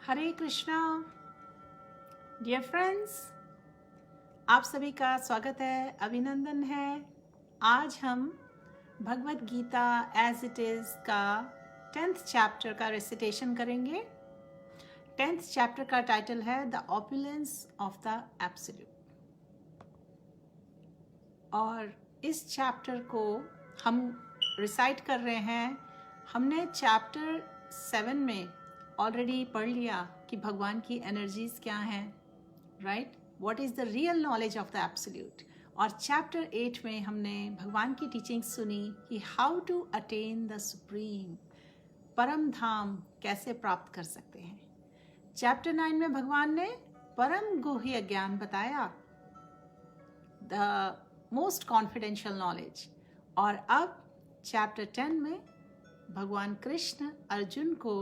हरे Krishna dear friends, आप सभी का स्वागत है, अभिनंदन है। आज हम Bhagavad Gita as it is का 10th चैप्टर का रेसिटेशन करेंगे। 10th चैप्टर का टाइटल है the opulence of the absolute. और इस चैप्टर को हम रिसाइट कर रहे हैं। हमने चैप्टर 7 में ऑलरेडी पढ़ लिया कि भगवान की एनर्जीज क्या हैं, right? What is the real knowledge of the absolute. और चैप्टर 8 में हमने भगवान की टीचिंग सुनी कि how to attain the supreme, परम धाम कैसे प्राप्त कर सकते हैं। चैप्टर 9 में भगवान ने परम गुह्य ज्ञान बताया, द मोस्ट कॉन्फिडेंशियल नॉलेज। और अब चैप्टर 10 में भगवान कृष्ण अर्जुन को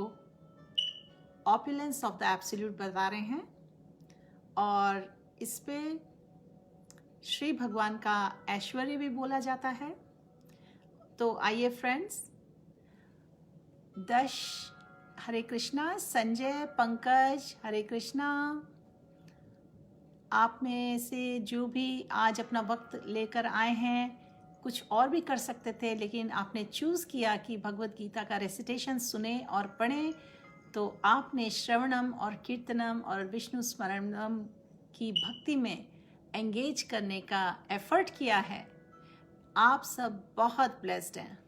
ऑपुलेंस ऑफ द एब्सोल्यूट बता रहे हैं। और इस पे श्री भगवान का ऐश्वर्य भी बोला जाता है। तो आइए फ्रेंड्स, दश हरे कृष्णा, संजय, पंकज हरे कृष्णा। आप में से जो भी आज अपना वक्त लेकर आए हैं, कुछ और भी कर सकते थे, लेकिन आपने चूज़ किया कि भगवत गीता का रेसिटेशन सुने और पढ़ें। तो आपने श्रवणम और कीर्तनम और विष्णु स्मरणम की भक्ति में एंगेज करने का एफर्ट किया है। आप सब बहुत ब्लेस्ड हैं।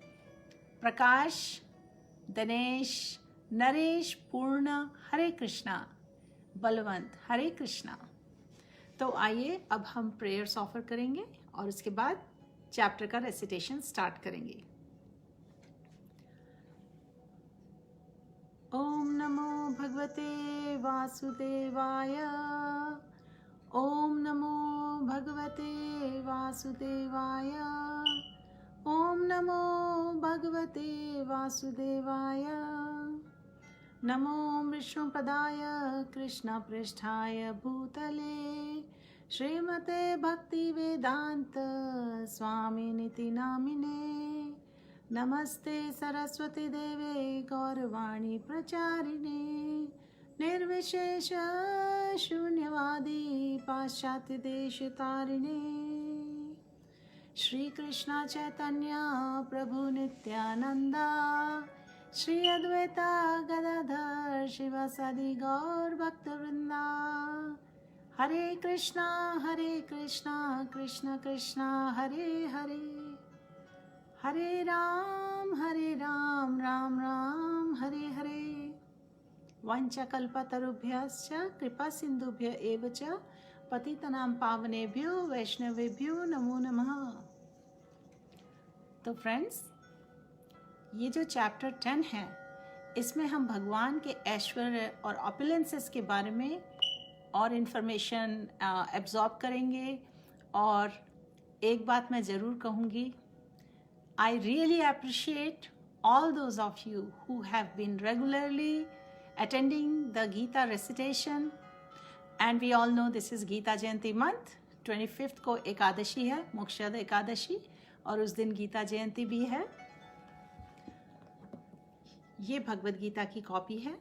प्रकाश, दिनेश, नरेश, पूर्ण हरे कृष्णा, बलवंत हरे कृष्णा। तो आइए अब हम प्रेयर्स ऑफर करेंगे और उसके बाद चैप्टर का रेसिटेशन स्टार्ट करेंगे। ओम नमो भगवते वासुदेवाय। ओम नमो भगवते वासुदेवाय। ओम नमो भगवते वासुदेवाय। नमो विष्णुपदाय कृष्णपृष्ठाय भूतले श्रीमते भक्तिवेदांत स्वामिनिति नामिने। नमस्ते सरस्वती देवे गौरवाणी प्रचारिणे निर्विशेष शून्यवादी पाश्चात्य देश तारिणे। श्री कृष्ण चैतन्य प्रभु नित्यानंदा श्री अद्वैता गदाधर शिवासादि गौर भक्तवृंदा। हरे कृष्णा कृष्ण कृष्णा हरे हरे, हरे राम राम राम हरे हरे। वंचकल्पतरुभ्यश्च कृपा सिंधुभ्य एव च पतितनां पावनेभ्यो वैष्णवेभ्यो नमो नमः। तो फ्रेंड्स, ये जो चैप्टर 10 है, इसमें हम भगवान के ऐश्वर्य और ऑपुलेंसेस के बारे में और इन्फॉर्मेशन एब्जॉर्ब करेंगे। और एक बात मैं ज़रूर कहूँगी, I really appreciate all those of you who have been regularly attending the Gita recitation, and we all know this is Gita Jayanti month। 25th को एकादशी है, मोक्षद एकादशी, और उस दिन गीता जयंती भी है। ये भगवद गीता की कॉपी है।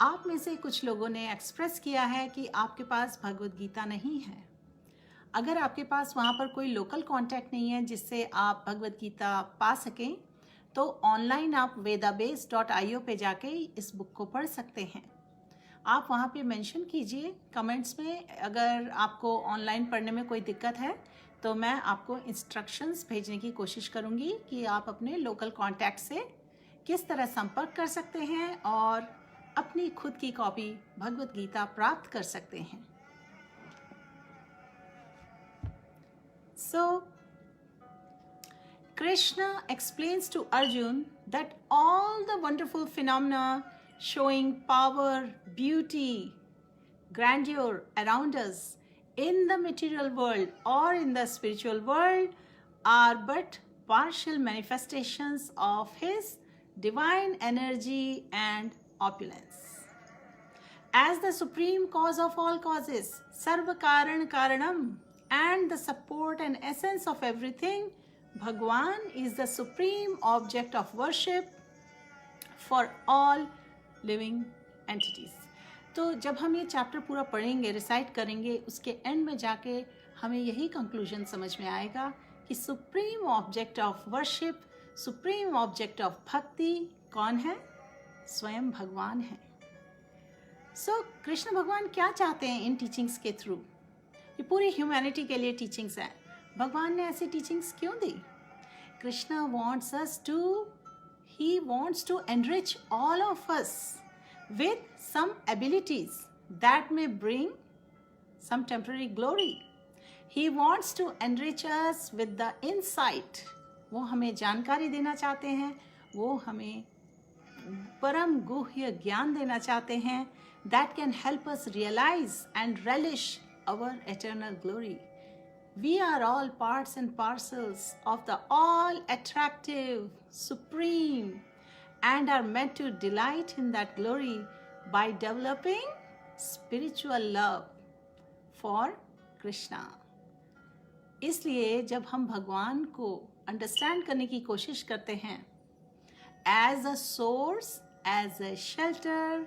आप में से कुछ लोगों ने एक्सप्रेस किया है कि आपके पास भगवद गीता नहीं है। अगर आपके पास वहाँ पर कोई लोकल कांटेक्ट नहीं है जिससे आप भगवद गीता पा सकें, तो ऑनलाइन आप vedabase.io पे जाके इस बुक को पढ़ सकते हैं। आप वहाँ पे मेंशन कीजिए कमेंट्स में, अगर आपको ऑनलाइन पढ़ने में कोई दिक्कत है तो मैं आपको इंस्ट्रक्शंस भेजने की कोशिश करूँगी कि आप अपने लोकल कांटेक्ट से किस तरह संपर्क कर सकते हैं और अपनी खुद की कॉपी भगवद गीता प्राप्त कर सकते हैं। So, Krishna explains to Arjun that all the wonderful phenomena showing power, beauty, grandeur around us in the material world or in the spiritual world are but partial manifestations of his divine energy and opulence. As the supreme cause of all causes, Sarva Karan Karanam, and the support and essence of everything, Bhagwan is the supreme object of worship for all living entities. तो जब हम ये chapter पूरा पढ़ेंगे, recite करेंगे, उसके and में जाके हमें यही कंक्लूजन समझ में आएगा कि supreme object of worship, supreme object of भक्ति कौन है? स्वयं भगवान है। सो कृष्ण भगवान क्या चाहते हैं इन टीचिंग्स के थ्रू? ये पूरी ह्यूमैनिटी के लिए टीचिंग्स हैं। भगवान ने ऐसी टीचिंग्स क्यों दी? Krishna wants us to, he wants to enrich all of us with some abilities that may bring some temporary glory. He wants to enrich us with the insight. वो हमें जानकारी देना चाहते हैं, वो हमें परम गुह्य ज्ञान देना चाहते हैं that can help us realize and relish our eternal glory. We are all parts and parcels of the all attractive, supreme, and are meant to delight in that glory by developing spiritual love for Krishna. इसलिए जब हम भगवान को understand करने की कोशिश करते हैं as a source, as a shelter,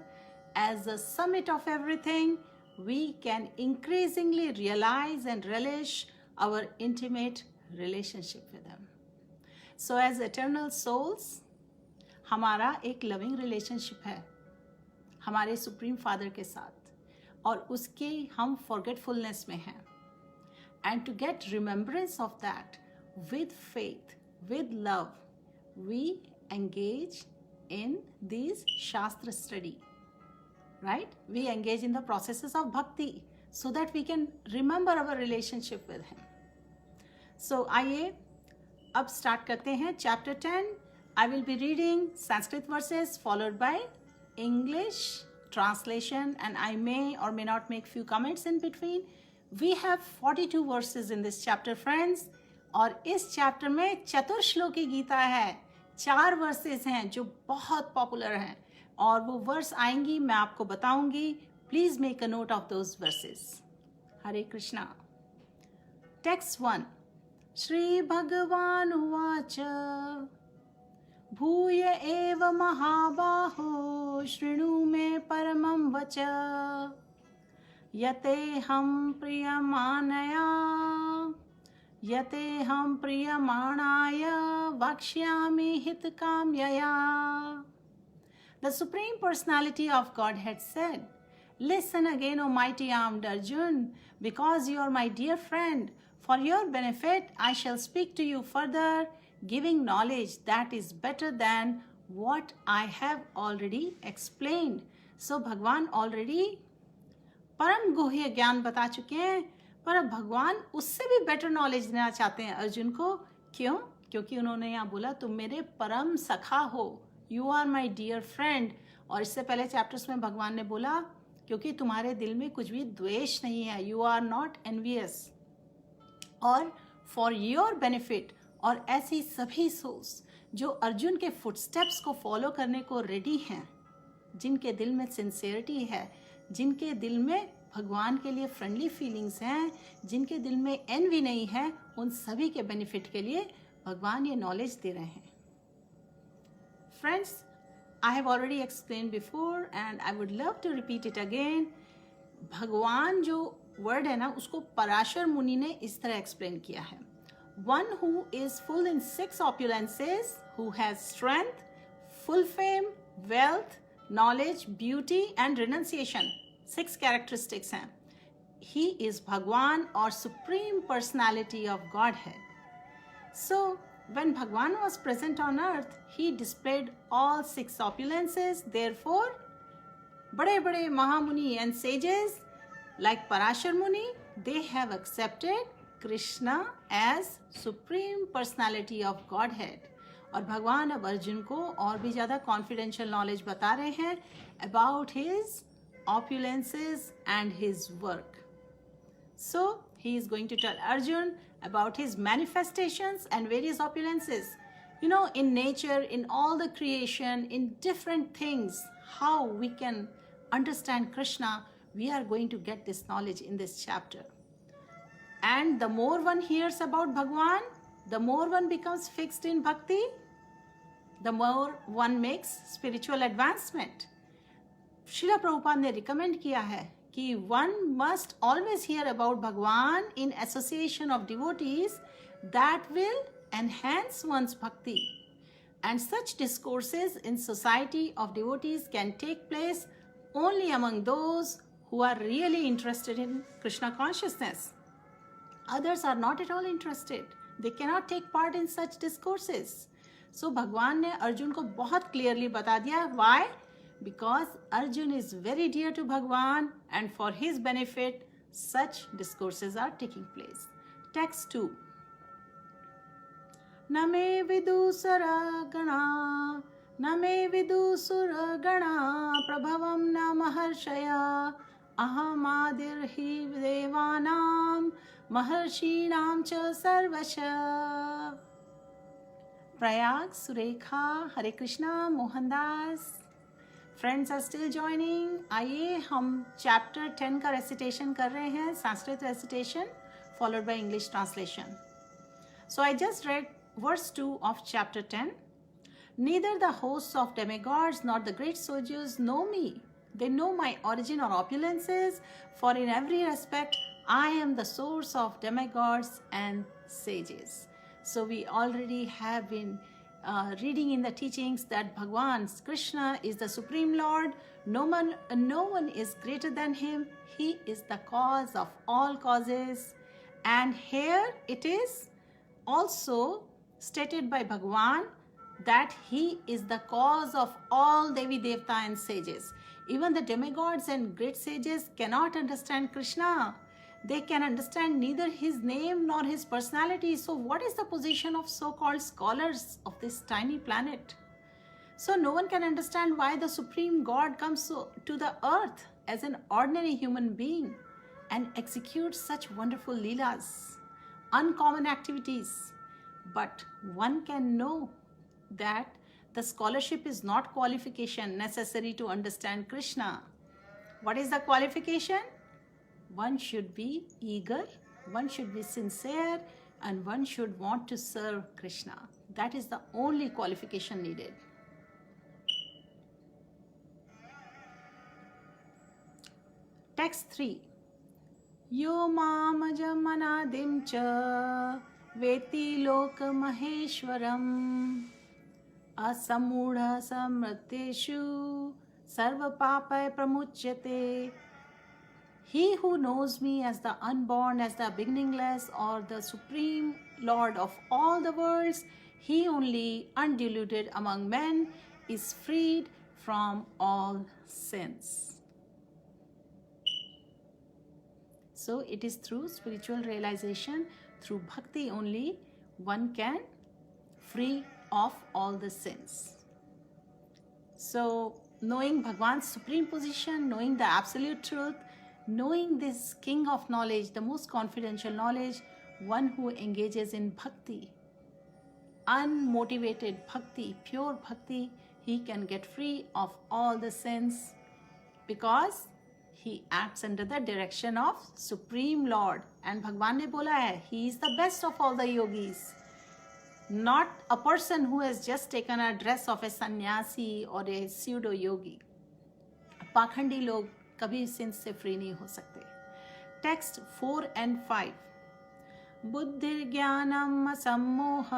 as a summit of everything, we can increasingly realize and relish our intimate relationship with Him. So as eternal souls, हमारा एक loving relationship है हमारे सुप्रीम फादर के साथ, और उसके हम forgetfulness में हैं. And to get remembrance of that, with faith, with love, we engage in these Shastra study, right? We engage in the processes of bhakti so that we can remember our relationship with Him. So आइए अब start करते हैं chapter 10. I will be reading Sanskrit verses followed by English translation, and I may or may not make few comments in between. We have 42 verses in this chapter, friends. और इस चैप्टर में चतुर्श्लोकी गीता है. 4 versus हैं जो बहुत पॉपुलर हैं, और वो वर्स आएंगी, मैं आपको बताऊंगी. Please make a note of those versus. Hare Krishna. Text 1. Shri भगवान उवाच भूय एव महाबाहो शृणु मे परमं वच यतेऽहं प्रियमाणाय वक्ष्यामि हितकाम्यया. The Supreme Personality of Godhead said, "Listen again, O mighty armed Arjun, because you are my dear friend. For your benefit, I shall speak to you further, giving knowledge that is better than what I have already explained." So भगवान already परम गुह्य ज्ञान बता चुके हैं, पर अब भगवान उससे भी बेटर नॉलेज देना चाहते हैं अर्जुन को. क्यों? क्योंकि उन्होंने यहाँ बोला तुम मेरे परम सखा हो, you are my dear friend. और इससे पहले चैप्टर्स में भगवान ने बोला क्योंकि तुम्हारे दिल में कुछ भी द्वेष नहीं है, यू आर नॉट एनवियस. और फॉर योर बेनिफिट, और ऐसी सभी सोल्स जो अर्जुन के फुटस्टेप्स को फॉलो करने को रेडी हैं, जिनके दिल में सिंसियरिटी है, जिनके दिल में भगवान के लिए फ्रेंडली फीलिंग्स हैं, जिनके दिल में एनवी नहीं है, उन सभी के बेनिफिट के लिए भगवान ये नॉलेज दे रहे हैं. Friends, I have already explain before and I would love to repeat it again. भगवान जो वर्ड है ना, उसको पराशर मुनि ने इस तरह एक्सप्लेन किया है. One who is full in 6 opulences, who has strength, full fame, wealth, knowledge, beauty and renunciation. 6 characteristics हैं. He is Bhagwan or Supreme Personality of Godhead. So, when Bhagwan was present on earth, he displayed all 6 opulences. Therefore, बड़े-बड़े महामुनि and sages like Parashar Muni, they have accepted Krishna as Supreme Personality of Godhead. और भगवान अब अर्जुन को और भी ज़्यादा confidential knowledge बता रहे हैं about his opulences and his work. So he is going to tell Arjun about his manifestations and various opulences. You know, in nature, in all the creation, in different things, how we can understand Krishna, we are going to get this knowledge in this chapter. And the more one hears about Bhagwan, the more one becomes fixed in bhakti, the more one makes spiritual advancement. Srila Prabhupada ने recommend किया है कि one must always hear about Bhagwan in association of devotees that will enhance one's bhakti, and such discourses in society of devotees can take place only among those who are really interested in Krishna consciousness. Others are not at all interested. They cannot take part in such discourses. So भगवान ने अर्जुन को बहुत clearly बता दिया. Why? Because Arjun is very dear to Bhagwan, and for his benefit such discourses are taking place. Text 2. न मे विदुसुरगणा प्रभवं न महर्षया अहमादिर्हि देवानां महर्षीणां च सर्वशः. Prayag, Surekha, Hare Krishna, Mohandas. Friends are still joining. आइए हम चैप्टर 10 का रेसिटेशन कर रहे हैं, Sanskrit recitation followed by English translation. So I just read verse 2 of chapter 10. Neither the hosts of demigods nor the great sages know me. They know my origin or opulences, for in every respect I am the source of demigods and sages. So we already have been reading in the teachings that Bhagwan Krishna is the Supreme Lord. No one is greater than him. He is the cause of all causes. And here it is also stated by Bhagwan that he is the cause of all Devi Devta and sages. Even the demigods and great sages cannot understand Krishna. They can understand neither his name nor his personality. So what is the position of so-called scholars of this tiny planet? So no one can understand why the Supreme God comes to the earth as an ordinary human being and executes such wonderful leelas, uncommon activities. But one can know that the scholarship is not qualification necessary to understand Krishna. What is the qualification? One should be eager, one should be sincere, and one should want to serve Krishna. That is the only qualification needed. Text 3. Yo mamajamanadim cha वेति लोक महेश्वरम असमूढ़ समृतेषु सर्व पापय प्रमुच्यते. He who knows me as the unborn, as the beginningless, or the supreme Lord of all the worlds, he only, undiluted among men, is freed from all sins. So it is through spiritual realization, through bhakti only, one can free of all the sins. So knowing Bhagwan's supreme position, knowing the absolute truth, knowing this king of knowledge, the most confidential knowledge, one who engages in bhakti, unmotivated bhakti, pure bhakti, he can get free of all the sins because he acts under the direction of Supreme Lord. And Bhagwan ne bola hai, he is the best of all the yogis. Not a person who has just taken a dress of a sannyasi or a pseudo yogi. पाखंडी लोग कभी since से free नहीं हो सकते. Text 4 and 5. बुद्धिर्ज्ञानम सम्मोह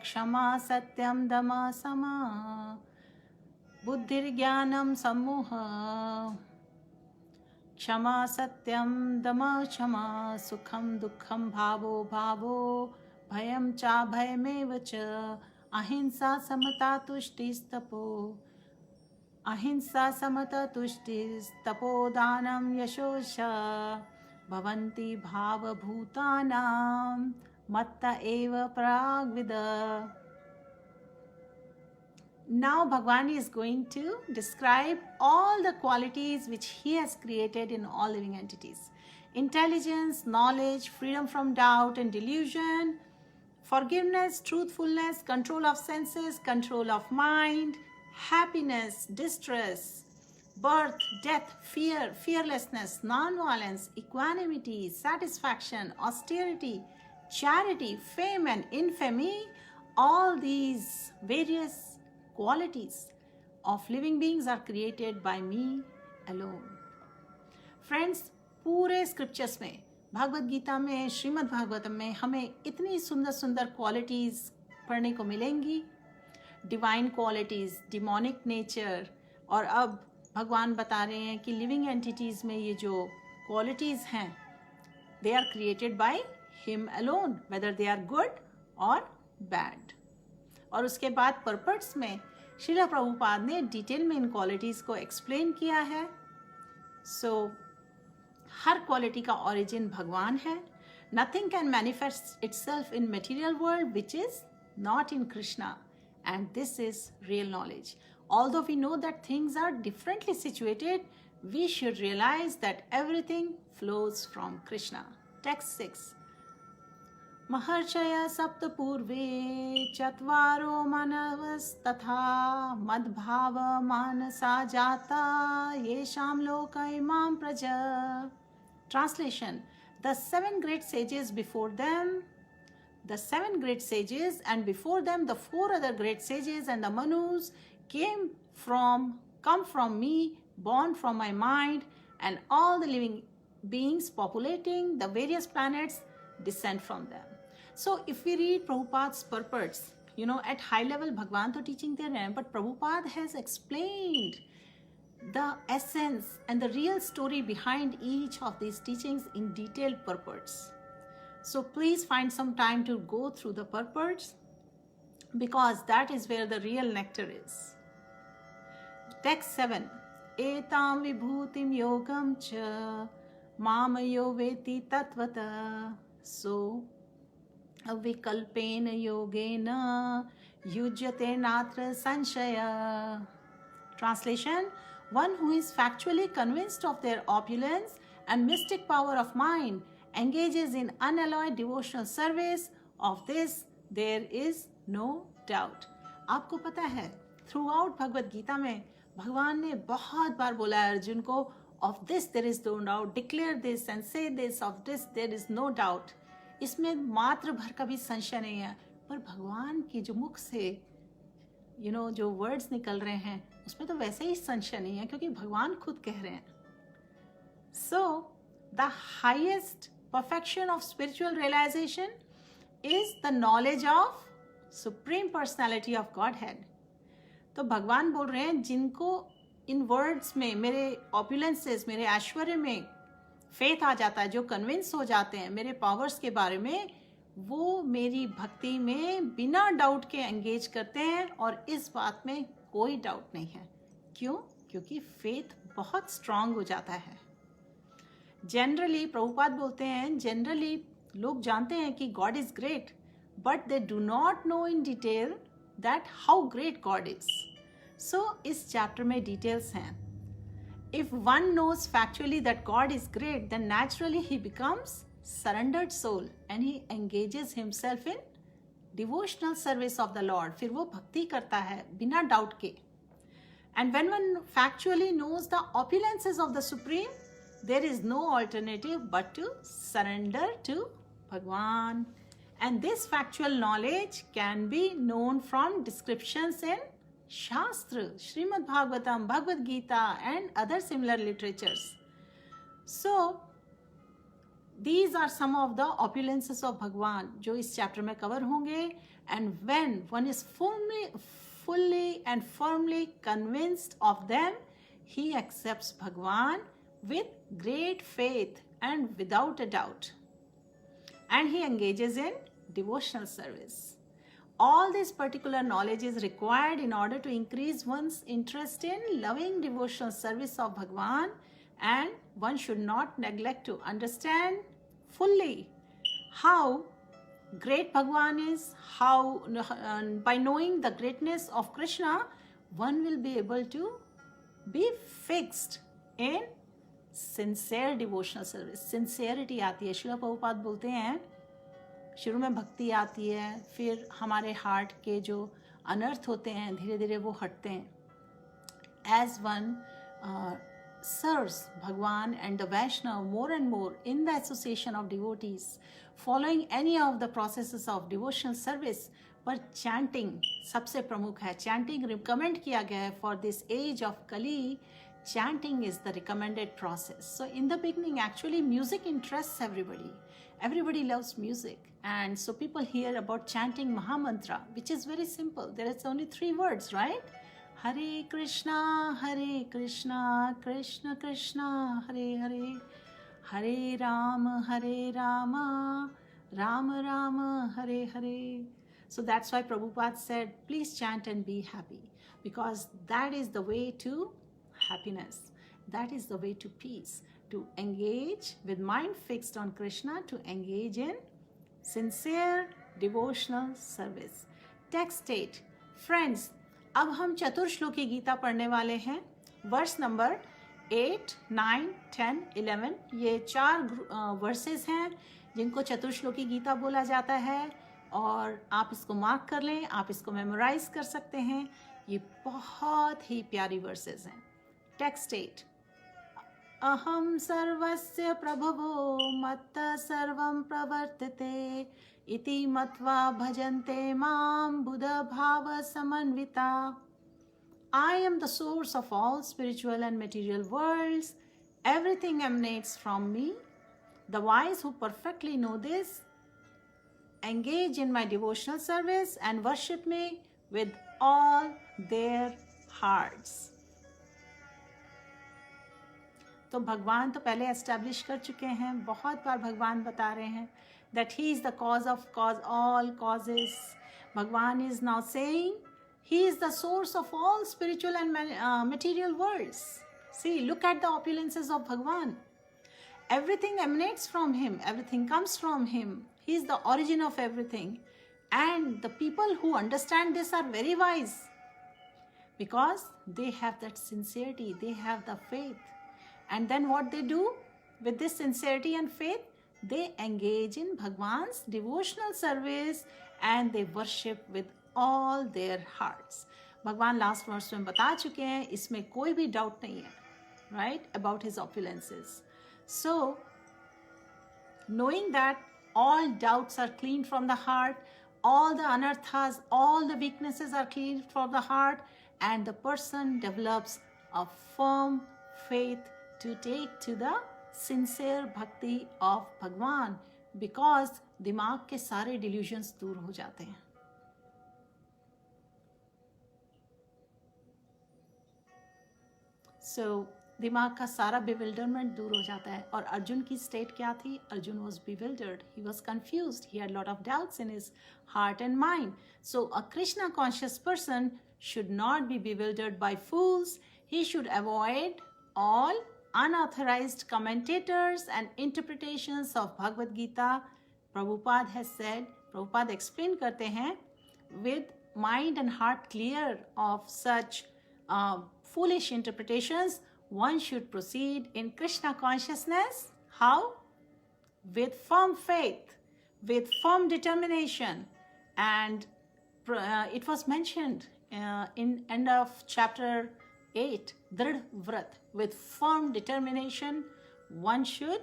क्षमा सत्यम दमा समा. बुद्धिर्ज्ञानम सम्मोह क्षमा सत्यम दमा क्षमा. सुखम दुखम भावो भावो भयम चा भयमेव च. अहिंसा समता तुष्टिस्तपो. अहिंसा समता तुष्टिस्तपोदानं यशोश. भवन्ति भावभूतानां मत्त एव प्राग्विद. Now Bhagwan is going to describe all the qualities which he has created in all living entities. Intelligence, knowledge, freedom from doubt and delusion, forgiveness, truthfulness, control of senses, control of mind, happiness, distress, birth, death, fear, fearlessness, non-violence, equanimity, satisfaction, austerity, charity, fame and infamy. All these various qualities of living beings are created by me alone. Friends, पूरे scriptures में, भागवत गीता में, श्रीमद् भागवतम में हमें इतनी सुंदर सुंदर qualities पढ़ने को मिलेंगी, डिवाइन क्वालिटीज़, डिमोनिक नेचर, और अब भगवान बता रहे हैं कि लिविंग एंटिटीज़ में ये जो क्वालिटीज़ हैं, they are created by him alone, whether they are good or bad. और उसके बाद पर्पट्स में श्रील प्रभुपाद ने डिटेल में इन क्वालिटीज़ को एक्सप्लेन किया है. सो हर क्वालिटी का ओरिजिन भगवान है. Nothing can manifest itself in material world which is not in Krishna, and this is real knowledge. Although we know that things are differently situated, we should realize that everything flows from Krishna. Text 6. महर्षय सप्त पूर्वे चत्वारो मानवस्तथा मद्भाव मानसा जाता येषां लोक इमां प्रजा. Translation: The 7 great sages before them, the 7 great sages, and before them the 4 other great sages and the Manus come from me, born from my mind, and all the living beings populating the various planets descend from them. So if we read Prabhupada's purports, at high level Bhagwan to teaching there हैं, but Prabhupada has explained the essence and the real story behind each of these teachings in detailed purports. So please find some time to go through the purports, because that is where the real nectar is. Text 7. Etam vibhutim yogam cha mamayo veti tatvata. So avikalpena yogena yujyate natra sanshaya. Translation: One who is factually convinced of their opulence and mystic power of mind engages in unalloyed devotional service. Of this there is no doubt. आपको पता है, throughout Bhagavad Gita में भगवान ने बहुत बार बोला है अर्जुन को, of this there is no doubt, declare this and say this, of this there is no doubt. इसमें मात्र भर का भी संशय नहीं है. पर भगवान के जो मुख से जो वर्ड्स निकल रहे हैं उसमें तो वैसे ही संशय नहीं है, क्योंकि भगवान खुद कह रहे हैं. So the highest perfection of spiritual realisation is the knowledge of supreme personality of godhead. तो भगवान बोल रहे हैं, जिनको इन वर्ड्स में, मेरे ऑपुलेंसेस, मेरे ऐश्वर्य में फेथ आ जाता है, जो कन्विंस हो जाते हैं मेरे पावर्स के बारे में, वो मेरी भक्ति में बिना डाउट के एंगेज करते हैं. और इस बात में कोई डाउट नहीं है. क्यों? क्योंकि फेथ बहुत स्ट्रांग हो जाता है. जनरली प्रभुपाद बोलते हैं, जनरली लोग जानते हैं कि God is great, but they do not know in detail that how great God is. So इस चैप्टर में डिटेल्स हैं. If one knows factually that God is great, then naturally he becomes surrendered soul and he engages himself in devotional service of the Lord. फिर वो भक्ति करता है बिना डाउट के. And when one factually knows the opulences of the Supreme, there is no alternative but to surrender to Bhagwan. And this factual knowledge can be known from descriptions in Shastra, Srimad Bhagavatam, Bhagavad Gita, and other similar literatures. So, these are some of the opulences of Bhagwan जो इस चैप्टर में cover होंगे. And when one is fully and firmly convinced of them, he accepts Bhagwan with great faith and without a doubt. And he engages in devotional service. All this particular knowledge is required in order to increase one's interest in loving devotional service of Bhagwan, and one should not neglect to understand fully how great Bhagwan is. By knowing the greatness of Krishna, one will be able to be fixed in sincere devotional service. Sincerity आती है. श्रील प्रभुपाद बोलते हैं, शुरू में भक्ति आती है, फिर हमारे हार्ट के जो अनर्थ होते हैं धीरे धीरे वो हटते हैं. As one serves Bhagwan and the Vaishnava more and more in the association of devotees, following any of the processes of devotional service, पर चैंटिंग सबसे प्रमुख है. चैंटिंग रिकमेंड किया गया है फॉर दिस एज ऑफ कली. Chanting is the recommended process. So in the beginning, actually music interests everybody. Everybody loves music. And so people hear about chanting Mahamantra, which is very simple. There is only 3 words, right? Hare Krishna, Krishna Krishna, Hare Hare. Hare Rama, Rama Rama, Hare Hare. So that's why Prabhupada said, please chant and be happy. Because that is the way to happiness. That is the way to peace. To engage with mind fixed on Krishna, to engage in sincere devotional service. Text 8. Friends, अब हम चतुर्श्लोकी गीता पढ़ने वाले हैं. Verse number 8, 9, 10, 11. ये 4 versus हैं जिनको चतुर्श्लोकी गीता बोला जाता है. और आप इसको मार्क कर लें, आप इसको मेमोराइज कर सकते हैं. ये बहुत ही प्यारी वर्सेस हैं. Text 8. अहम सर्वस्य प्रभवो मत्तः सर्वं प्रवर्तते इति मत्वा भजन्ते मां बुधभाव समन्विता. I am the source of all spiritual and material worlds. Everything emanates from me. The wise who perfectly know this engage in my devotional service and worship me with all their hearts. तो भगवान तो पहले establish कर चुके हैं. बहुत बार भगवान बता रहे हैं that he is the cause of all causes. भगवान is now saying he is the source of all spiritual and material worlds. See, look at the opulences of Bhagwan. Everything emanates from him. Everything comes from him. He is the origin of everything. And the people who understand this are very wise because they have that sincerity. They have the faith. And then what they do with this sincerity and faith, they engage in Bhagwan's devotional service and they worship with all their hearts. भगवान last verse में बता चुके हैं, इसमें कोई भी doubt नहीं है, right, about his opulences. So, knowing that all doubts are cleaned from the heart, all the anarthas, all the weaknesses are cleaned from the heart, and the person develops a firm faith to take to the sincere bhakti of Bhagwan, because दिमाग के सारे delusions दूर हो जाते हैं. So दिमाग का सारा bewilderment दूर हो जाता है. और अर्जुन की state क्या थी? Arjun was bewildered, he was confused, he had a lot of doubts in his heart and mind. So a Krishna conscious person should not be bewildered by fools. He should avoid all unauthorized commentators and interpretations of Bhagavad Gita. Prabhupada has said, Prabhupada explain करते हैं, with mind and heart clear of such foolish interpretations, one should proceed in Krishna consciousness. How? With firm faith, with firm determination. And it was mentioned in end of chapter 8, Dridh Vrat. With firm determination, one should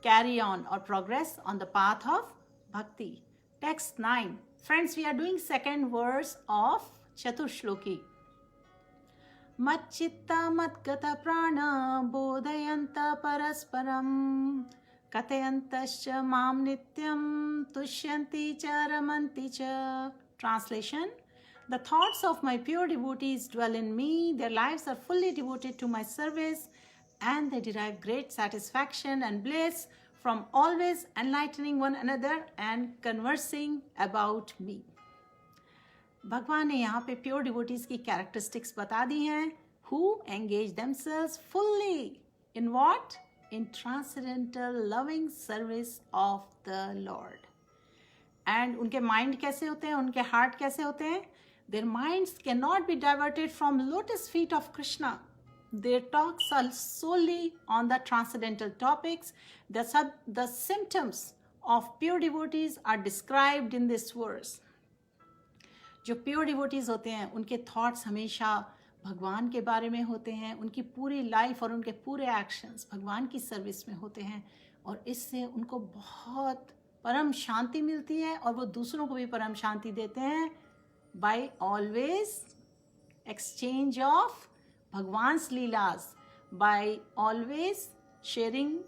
carry on or progress on the path of bhakti. Text 9. Friends, we are doing second verse of Chaturshloki. Matchitta matgata prana bodhayanta parasparam katayantascha mam nityam tushyanti cha ramanti cha. Translation. The thoughts of my pure devotees dwell in me. Their lives are fully devoted to my service and they derive great satisfaction and bliss from always enlightening one another and conversing about me. भगवान ने यहाँ पे pure devotees की characteristics बता दी हैं. Who engage themselves fully in what? In transcendental loving service of the Lord. And उनके mind कैसे होते हैं, उनके हार्ट कैसे होते हैं? Their minds cannot be diverted from lotus feet of Krishna. Their talks are solely on the transcendental topics. The symptoms of pure devotees are described in this verse. जो pure devotees होते हैं उनके thoughts हमेशा भगवान के बारे में होते हैं. उनकी पूरी लाइफ और उनके पूरे एक्शंस भगवान की सर्विस में होते हैं और इससे उनको बहुत परम शांति मिलती है और वो दूसरों को भी परम शांति देते हैं by always exchange of Bhagwan's leelas, by always sharing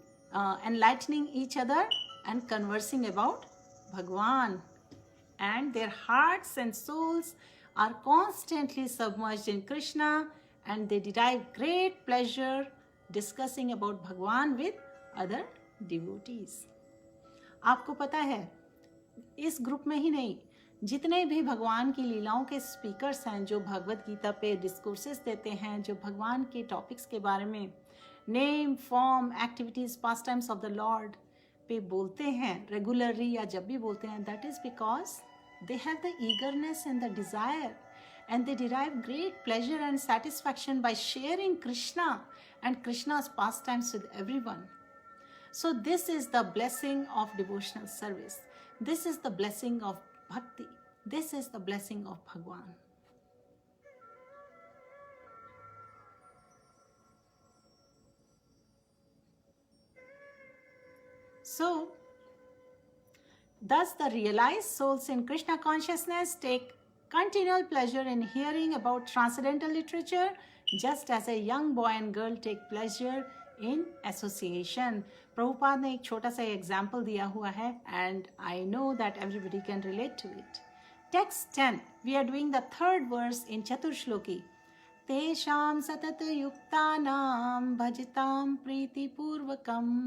enlightening each other and conversing about Bhagwan, and their hearts and souls are constantly submerged in Krishna and they derive great pleasure discussing about Bhagwan with other devotees. आपको पता है इस group में ही नहीं, जितने भी भगवान की लीलाओं के स्पीकर्स हैं जो भगवत गीता पे डिस्कोर्सेस देते हैं, जो भगवान के टॉपिक्स के बारे में name, form, activities, pass times of the Lord पे बोलते हैं रेगुलरली या जब भी बोलते हैं, that is because they have the eagerness and the desire and they derive great pleasure and satisfaction by sharing Krishna and Krishna's pastimes with everyone. So this is the blessing of devotional service. This is the blessing of bhakti. This is the blessing of Bhagwan. So, thus the realized souls in Krishna consciousness take continual pleasure in hearing about transcendental literature, just as a young boy and girl take pleasure in association. Prabhupada ने एक छोटा सा example दिया हुआ है and I know that everybody can relate to it. Text 10, we are doing the third verse in Chaturshloki. तेषां सतत युक्तानां भजतां प्रीतिपूर्वकम्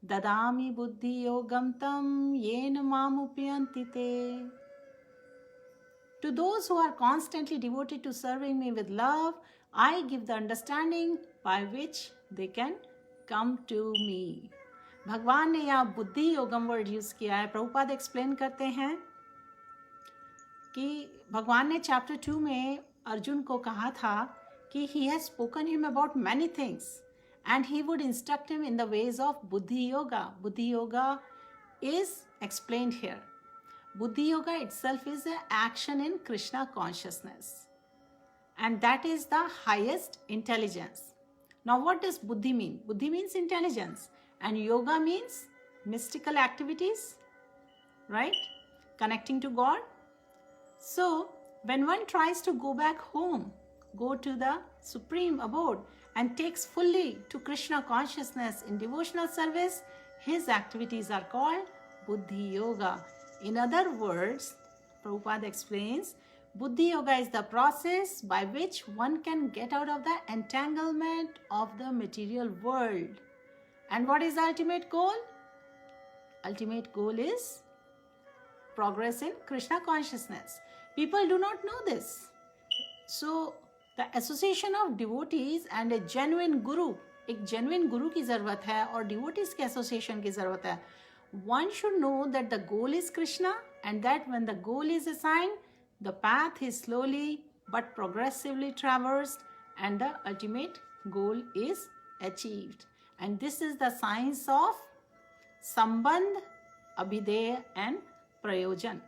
ददामि बुद्धि योगम तम येन मामुपयन्ति ते. To those who are constantly devoted to serving me with love, I give the understanding by which they can come to me. भगवान ने यहाँ बुद्धि योगम वर्ड यूज किया है. प्रभुपाद एक्सप्लेन करते हैं कि भगवान ने चैप्टर 2 में अर्जुन को कहा था कि he has spoken him about many things and he would instruct him in the ways of buddhi yoga. Buddhi yoga is explained here. Buddhi yoga itself is an action in Krishna consciousness, and that is the highest intelligence. Now what does buddhi mean? Buddhi means intelligence and yoga means mystical activities, right? Connecting to God. So when one tries to go back home, go to the supreme abode and takes fully to Krishna consciousness in devotional service, his activities are called buddhi yoga. In other words, Prabhupada explains, buddhi yoga is the process by which one can get out of the entanglement of the material world. And what is the ultimate goal? Ultimate goal is progress in Krishna consciousness. People do not know this. So the association of devotees and a genuine guru, एक genuine guru की ज़रूरत है और devotees के association की ज़रूरत है. One should know that the goal is Krishna and that when the goal is assigned, the path is slowly but progressively traversed and the ultimate goal is achieved. And this is the science of Sambandh, Abhideya and Prayojan.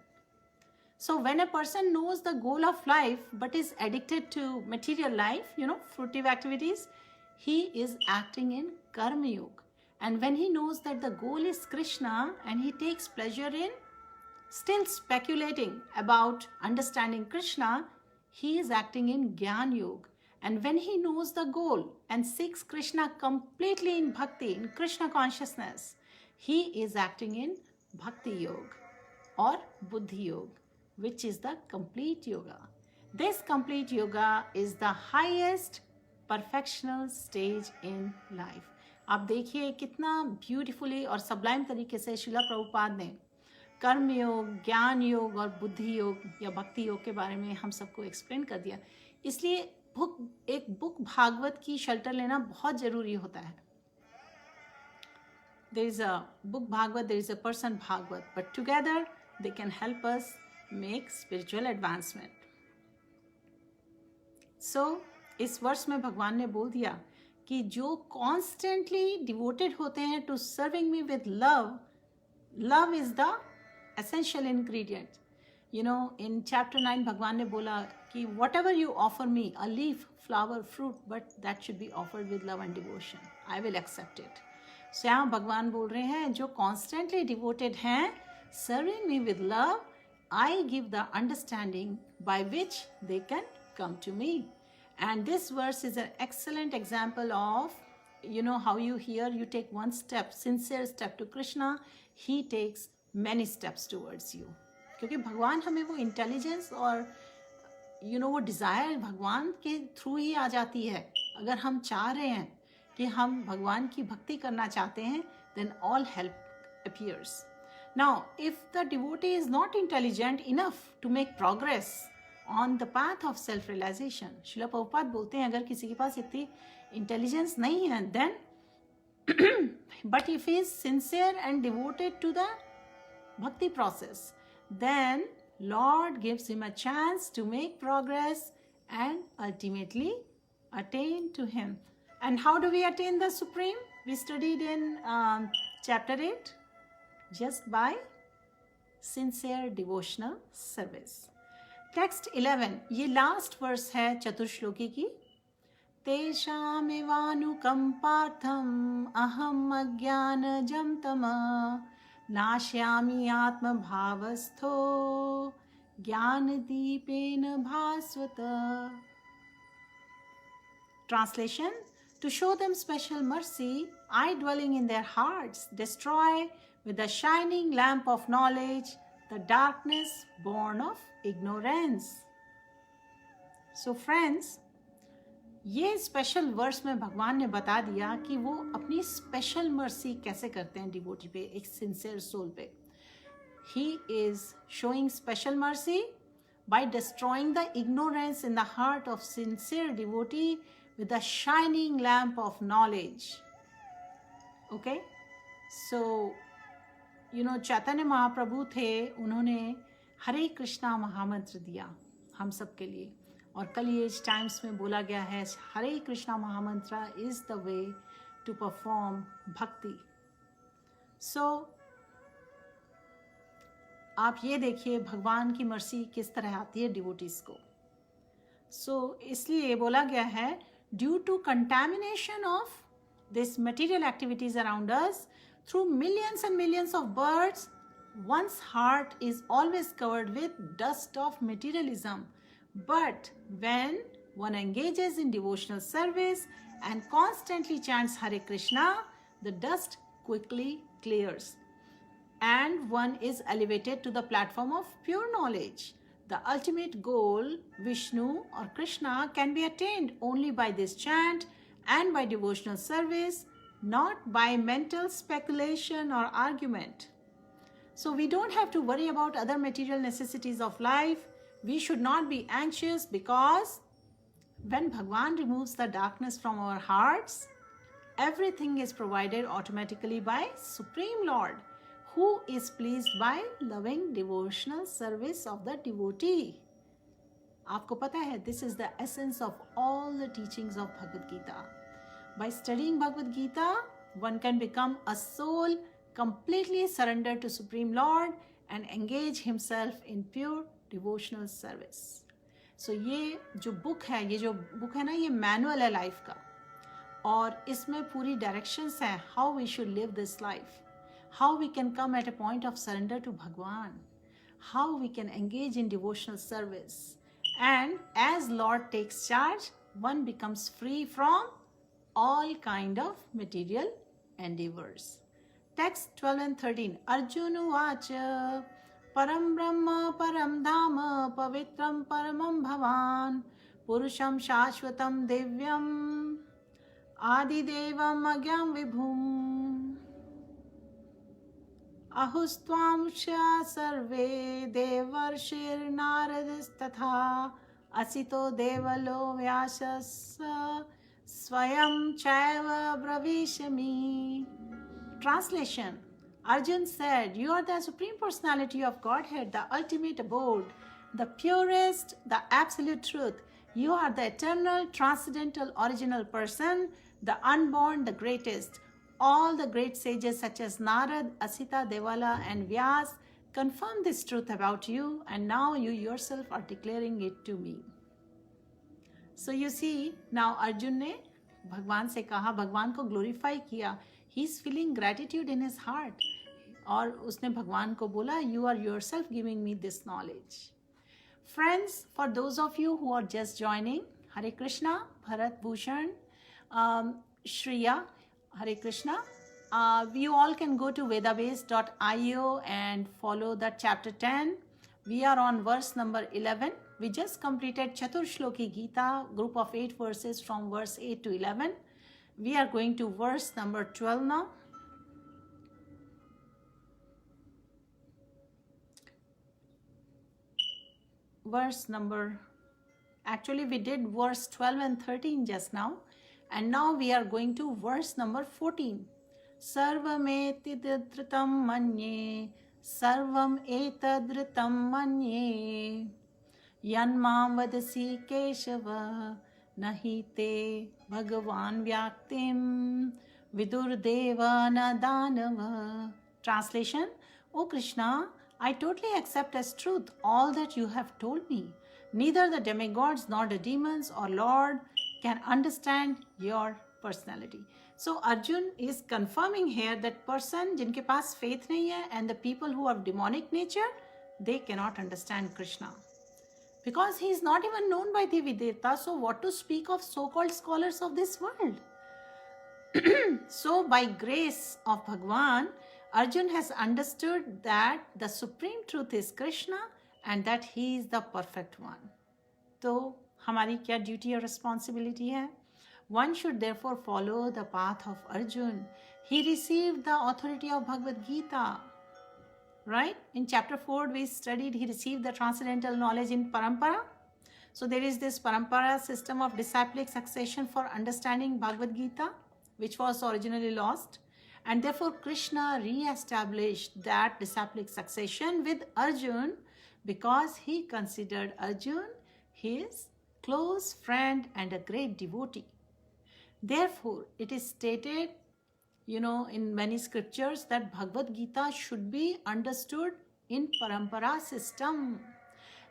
So when a person knows the goal of life but is addicted to material life, fruitive activities, he is acting in Karma Yoga. And when he knows that the goal is Krishna and he takes pleasure in still speculating about understanding Krishna, he is acting in Gyan Yoga. And when he knows the goal and seeks Krishna completely in bhakti, in Krishna consciousness, he is acting in Bhakti Yoga or Buddhi Yoga, which is the complete yoga. This complete yoga is the highest perfectional stage in life. आप देखिए कितना beautifully और Sublime तरीके से शिला प्रभुपाद ने कर्म योग, ज्ञान योग और बुद्धि योग या भक्ति योग के बारे में हम सबको एक्सप्लेन कर दिया. इसलिए एक बुक भागवत की शेल्टर लेना बहुत ज़रूरी होता है. There is a book Bhagavad, there is a person Bhagavad, but together they can help us make spiritual advancement. So इस वर्ष में भगवान ने बोल दिया कि जो कॉन्स्टेंटली डिवोटेड होते हैं to serving me with love, love is the essential ingredient. In chapter 9 भगवान ने बोला कि whatever you offer me, a leaf, flower, fruit, but that should be offered with love and devotion, I will accept it. स्वयं भगवान बोल रहे हैं जो कॉन्स्टेंटली डिवोटेड हैं, serving me with love, I give the understanding by which they can come to me. And this verse is an excellent example of, you know, how you here you take one step, sincere step to Krishna, he takes many steps towards you. क्योंकि भगवान हमें वो intelligence और वो desire भगवान के through ही आ जाती है. अगर हम चाह रहे हैं कि हम भगवान की भक्ति करना चाहते हैं, then all help appears. Now, if the devotee is not intelligent enough to make progress on the path of self-realization, Srila Prabhupada बोलते हैं अगर किसी के पास इतनी इंटेलिजेंस नहीं है, then but if he is sincere and devoted to the bhakti process, then Lord gives him a chance to make progress and ultimately attain to him. And how do we attain the Supreme? We studied in chapter 8, just by sincere devotional service. Text 11, ये last verse है चतुर्श्लोकी की. तेषामेवानुकम्पार्थम् अहम् अज्ञानजं तमः नाशयामि आत्मभावस्थो ज्ञानदीपेन भास्वत. Translation: To show them special mercy, I, dwelling in their hearts, destroy with the shining lamp of knowledge the darkness born of ignorance. So friends, ये special verse में भगवान ने बता दिया कि वो अपनी स्पेशल मर्सी कैसे करते हैं डिवोटी पे, एक सिंसियर सोल पे. He is showing special mercy by destroying the ignorance in the heart of sincere devotee with the shining lamp of knowledge. Okay? So, Chaitanya Mahaprabhu थे, उन्होंने हरे कृष्णा महामंत्र दिया हम सब के लिए, और कल ये टाइम्स में बोला गया है Hare Krishna mahamantra is the way to perform bhakti. So आप ये देखिए भगवान की मर्सी किस तरह आती है डिवोटीज को. सो इसलिए बोला गया है due to contamination of this material activities around us through millions and millions of birds, one's heart is always covered with dust of materialism. But when one engages in devotional service and constantly chants Hare Krishna, the dust quickly clears and one is elevated to the platform of pure knowledge. The ultimate goal, Vishnu or Krishna, can be attained only by this chant and by devotional service, not by mental speculation or argument. So we don't have to worry about other material necessities of life. We should not be anxious, because when Bhagwan removes the darkness from our hearts, everything is provided automatically by Supreme Lord, who is pleased by loving devotional service of the devotee. आपको पता है, this is the essence of all the teachings of Bhagavad Gita. By studying Bhagavad Gita, one can become a soul completely surrendered to Supreme Lord and engage himself in pure devotional service. So ये जो book है ना, ये manual है life का, और इसमें पूरी डायरेक्शंस हैं how we should live this life, how we can come at a point of surrender to Bhagwan, how we can engage in devotional service, and as Lord takes charge, one becomes free from all kind of material endeavors. Text 12 and 13. Arjuna vacha param brahma param dhama pavitram paramam bhavan purusham shashvatam divyam adidevam agyam vibhum ahustvam sya sarve devarshir naradas asito devalo vyasas Swayam Chaiva Bravishami. Translation: Arjun said, "You are the Supreme Personality of Godhead, the ultimate abode, the purest, the absolute truth. You are the eternal, transcendental, original person, the unborn, the greatest. All the great sages such as Narad, Asita, Devala and Vyas confirm this truth about you, and now you yourself are declaring it to me." So you see, now Arjun ने भगवान से कहा, भगवान को glorify किया he is feeling gratitude in his heart, और उसने भगवान को बोला, you are yourself giving me this knowledge. Friends, for those of you who are just joining, Hare Krishna. Bharat Bhushan, Shriya, Hare Krishna. You all can go to vedabase.io and follow the chapter 10. We are on verse number 11. We just completed Chatur Shloki Gita, group of 8 verses from verse 8 to 11. We are going to verse number 12 now. Actually we did verse 12 and 13 just now, and now we are going to verse number 14. सर्वमेतदृतं मन्ये, सर्वम् एतदृतं मन्ये, यन्मां वदसि केशव, न हि ते भगवान् व्याक्तिं विदुर्देव न दानव. Translation: O Krishna, I totally accept as truth all that you have told me. Neither the demigods nor the demons or Lord can understand your personality. So Arjun is confirming here that person जिनके पास faith नहीं है, and the people who have demonic nature, they cannot understand Krishna, because he is not even known by Devi Devta. So what to speak of so-called scholars of this world? So by grace of Bhagwan, Arjun has understood that the supreme truth is Krishna and that he is the perfect one. तो हमारी क्या duty और responsibility है? One should therefore follow the path of Arjun. He received the authority of Bhagavad Gita. Right? In chapter 4 we studied he received the transcendental knowledge in Parampara. So there is this Parampara system of disciplic succession for understanding Bhagavad Gita, which was originally lost. And therefore Krishna re-established that disciplic succession with Arjun, because he considered Arjun his close friend and a great devotee. Therefore, it is stated, in many scriptures that Bhagavad Gita should be understood in Parampara system.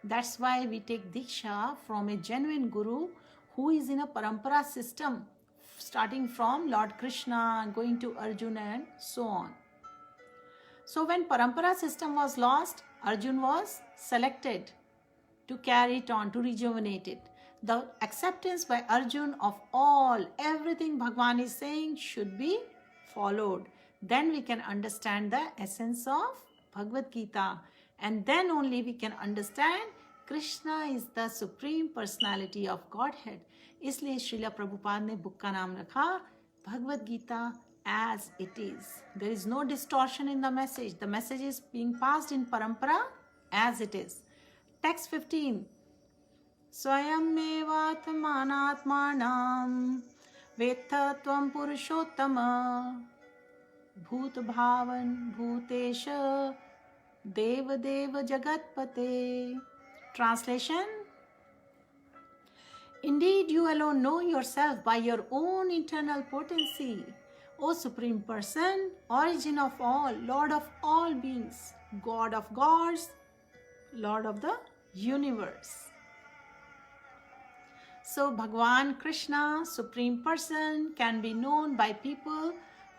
That's why we take Diksha from a genuine Guru who is in a Parampara system, starting from Lord Krishna and going to Arjuna and so on. So when Parampara system was lost, Arjun was selected to carry it on, to rejuvenate it. The acceptance by Arjun of everything Bhagwan is saying should be followed. Then we can understand the essence of Bhagavad Gita, and then only we can understand Krishna is the supreme personality of Godhead. इसलिए श्रीला प्रभुपाद ने book का नाम रखा Bhagavad Gita as it is. There is no distortion in the message. The message is being passed in parampara as it is. Text 15. स्वयमेवात्मानात्मानं वेत्थ त्वं पुरुषोत्तम भूतभावन भूतेश देवदेव जगत्पते. Translation: Indeed, you alone know yourself by your own internal potency, O Supreme Person, origin of all, Lord of all beings, God of gods, Lord of the universe. So Bhagwan Krishna, Supreme Person, can be known by people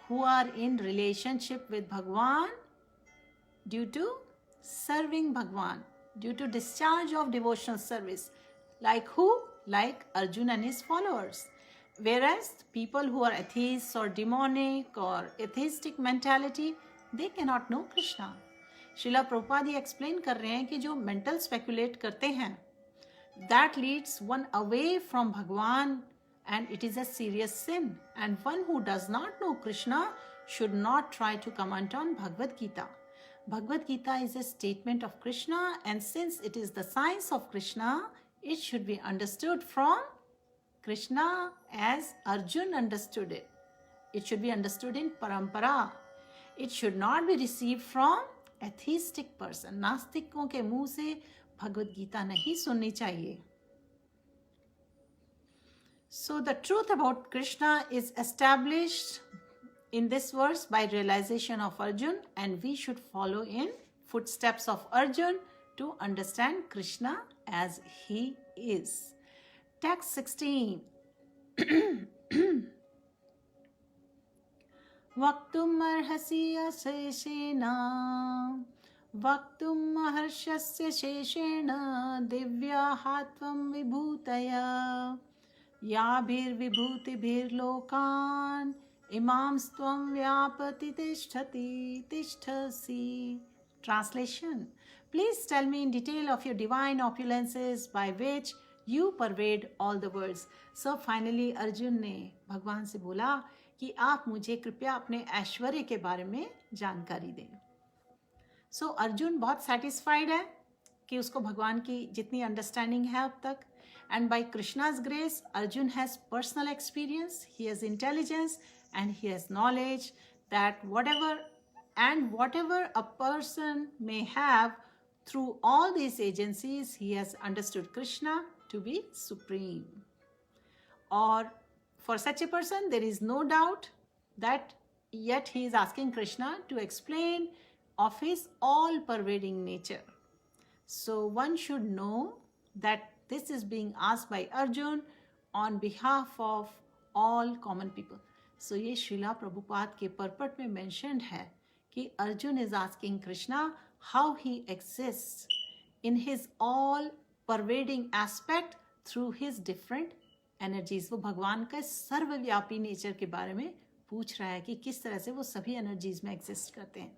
who are in relationship with Bhagwan due to serving Bhagwan, due to discharge of devotional service. Like who? Like Arjuna and his followers. Whereas people who are atheists or demonic or atheistic mentality, they cannot know Krishna. Srila Prabhupada explain कर रहे हैं कि जो mental speculate करते हैं, that leads one away from Bhagwan, and it is a serious sin. And one who does not know Krishna should not try to comment on Bhagavad Gita. Bhagavad Gita is a statement of Krishna, and since it is the science of Krishna, it should be understood from Krishna as Arjun understood it. It should be understood in parampara. It should not be received from atheistic person. नास्तिकों के मुंह से भगवद गीता नहीं सुननी चाहिए. So the truth about Krishna is established in this verse by realization of Arjun, and we should follow in footsteps of Arjun to understand Krishna as he is. Text 16. वक्तुम् अर्हसि अशेषेण वक्तुम् महर्षस्य शेषेण दिव्याः त्वं विभूतया याभिर्विभूतिभिर्लोकान् इमांस्त्वं व्यापति तिष्ठसि. Translation: Please tell me in detail of your divine opulences by which you pervade all the worlds. So finally Arjun ने भगवान से बोला कि आप मुझे कृपया अपने ऐश्वर्य के बारे में जानकारी दें. So अर्जुन बहुत satisfied है कि उसको भगवान की जितनी अंडरस्टैंडिंग है अब तक. And by Krishna's grace, Arjun has personal experience, he has intelligence, and he has knowledge that whatever a person may have, through all these agencies, he has understood Krishna to be supreme. Or for such a person, there is no doubt that yet he is asking Krishna to explain of his all-pervading nature. So one should know that this is being asked by Arjun on behalf of all common people. So ये श्रीला प्रभुपाद के purport में mentioned है कि Arjun is asking Krishna how he exists in his all pervading aspect through his different energies. वो भगवान का सर्वव्यापी nature के बारे में पूछ रहा है कि किस तरह से वो सभी एनर्जीज में एग्जिस्ट करते हैं.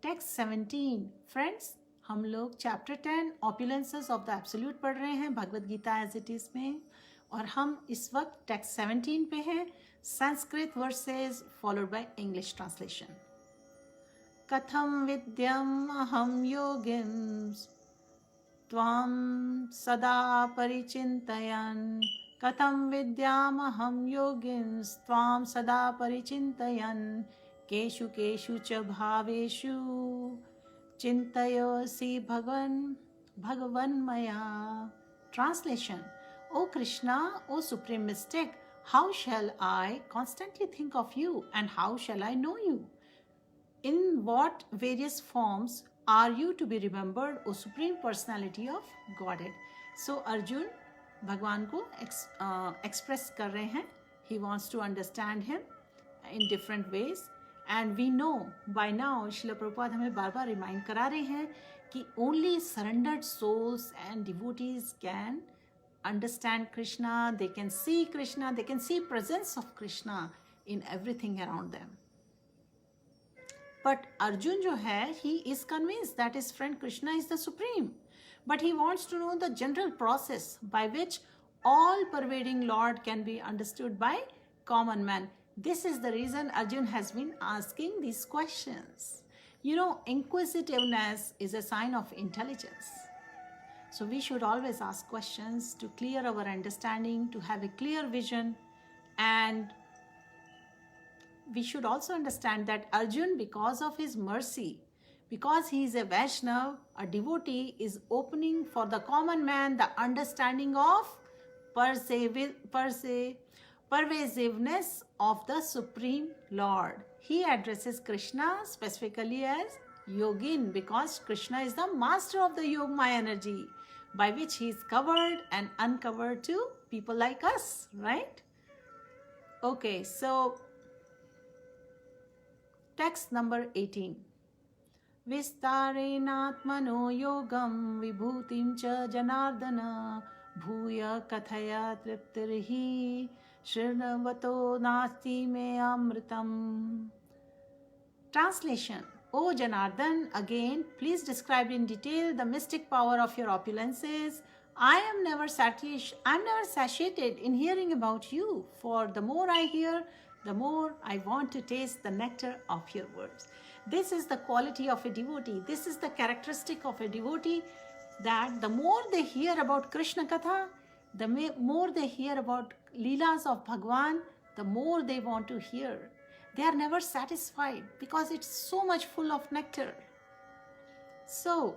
टेक्स्ट 17. फ्रेंड्स, हम लोग chapter 10 opulences of the absolute पढ़ रहे हैं Bhagavad Gita as it is में, और हम इस वक्त टेक्स्ट 17 पे हैं. Sanskrit verses followed by English translation. कथम विद्यम अहम योगिंस त्वां सदा परिचिन्तयन् कथम विद्यामहं योगिंस त्वां सदा परिचिन्तयन् केषु केषु च भावेषु चिन्तयोऽसि भगवन्मया. Translation: O Krishna, O Supreme Mystic, how shall I constantly think of you, and how shall I know you? In what various forms are you to be remembered, O Supreme Personality of Godhead? So Arjun भगवान को express कर रहे हैं. He wants to understand him in different ways. And we know by now, Srila Prabhupada हमें बार बार remind करा रहे हैं कि only surrendered souls and devotees can understand Krishna, they can see Krishna, they can see presence of Krishna in everything around them. But Arjun जो है, he is convinced that his friend Krishna is the supreme. But he wants to know the general process by which all pervading Lord can be understood by common man. This is the reason Arjun has been asking these questions. You know, inquisitiveness is a sign of intelligence. So we should always ask questions to clear our understanding, to have a clear vision. And we should also understand that Arjun, because of his mercy, because he is a Vaishnav, a devotee, is opening for the common man the understanding of pervasiveness of the Supreme Lord. He addresses Krishna specifically as Yogin because Krishna is the master of the Yogmaya energy by which he is covered and uncovered to people like us, right? Okay, so text number 18. विस्तारेणात्मनो योगं विभूतिं च जनार्दन भूय कथय तृप्तिर्हि शृण्वतो नास्ति मे अमृतम्. Translation: O Janardhan, again, please describe in detail the mystic power of your opulences. I am never satiated in hearing about you, for the more I hear, the more I want to taste the nectar of your words. This is the quality of a devotee. This is the characteristic of a devotee, that the more they hear about Krishna Katha, the more they hear about Leelas of Bhagwan, the more they want to hear. They are never satisfied because it's so much full of nectar. So,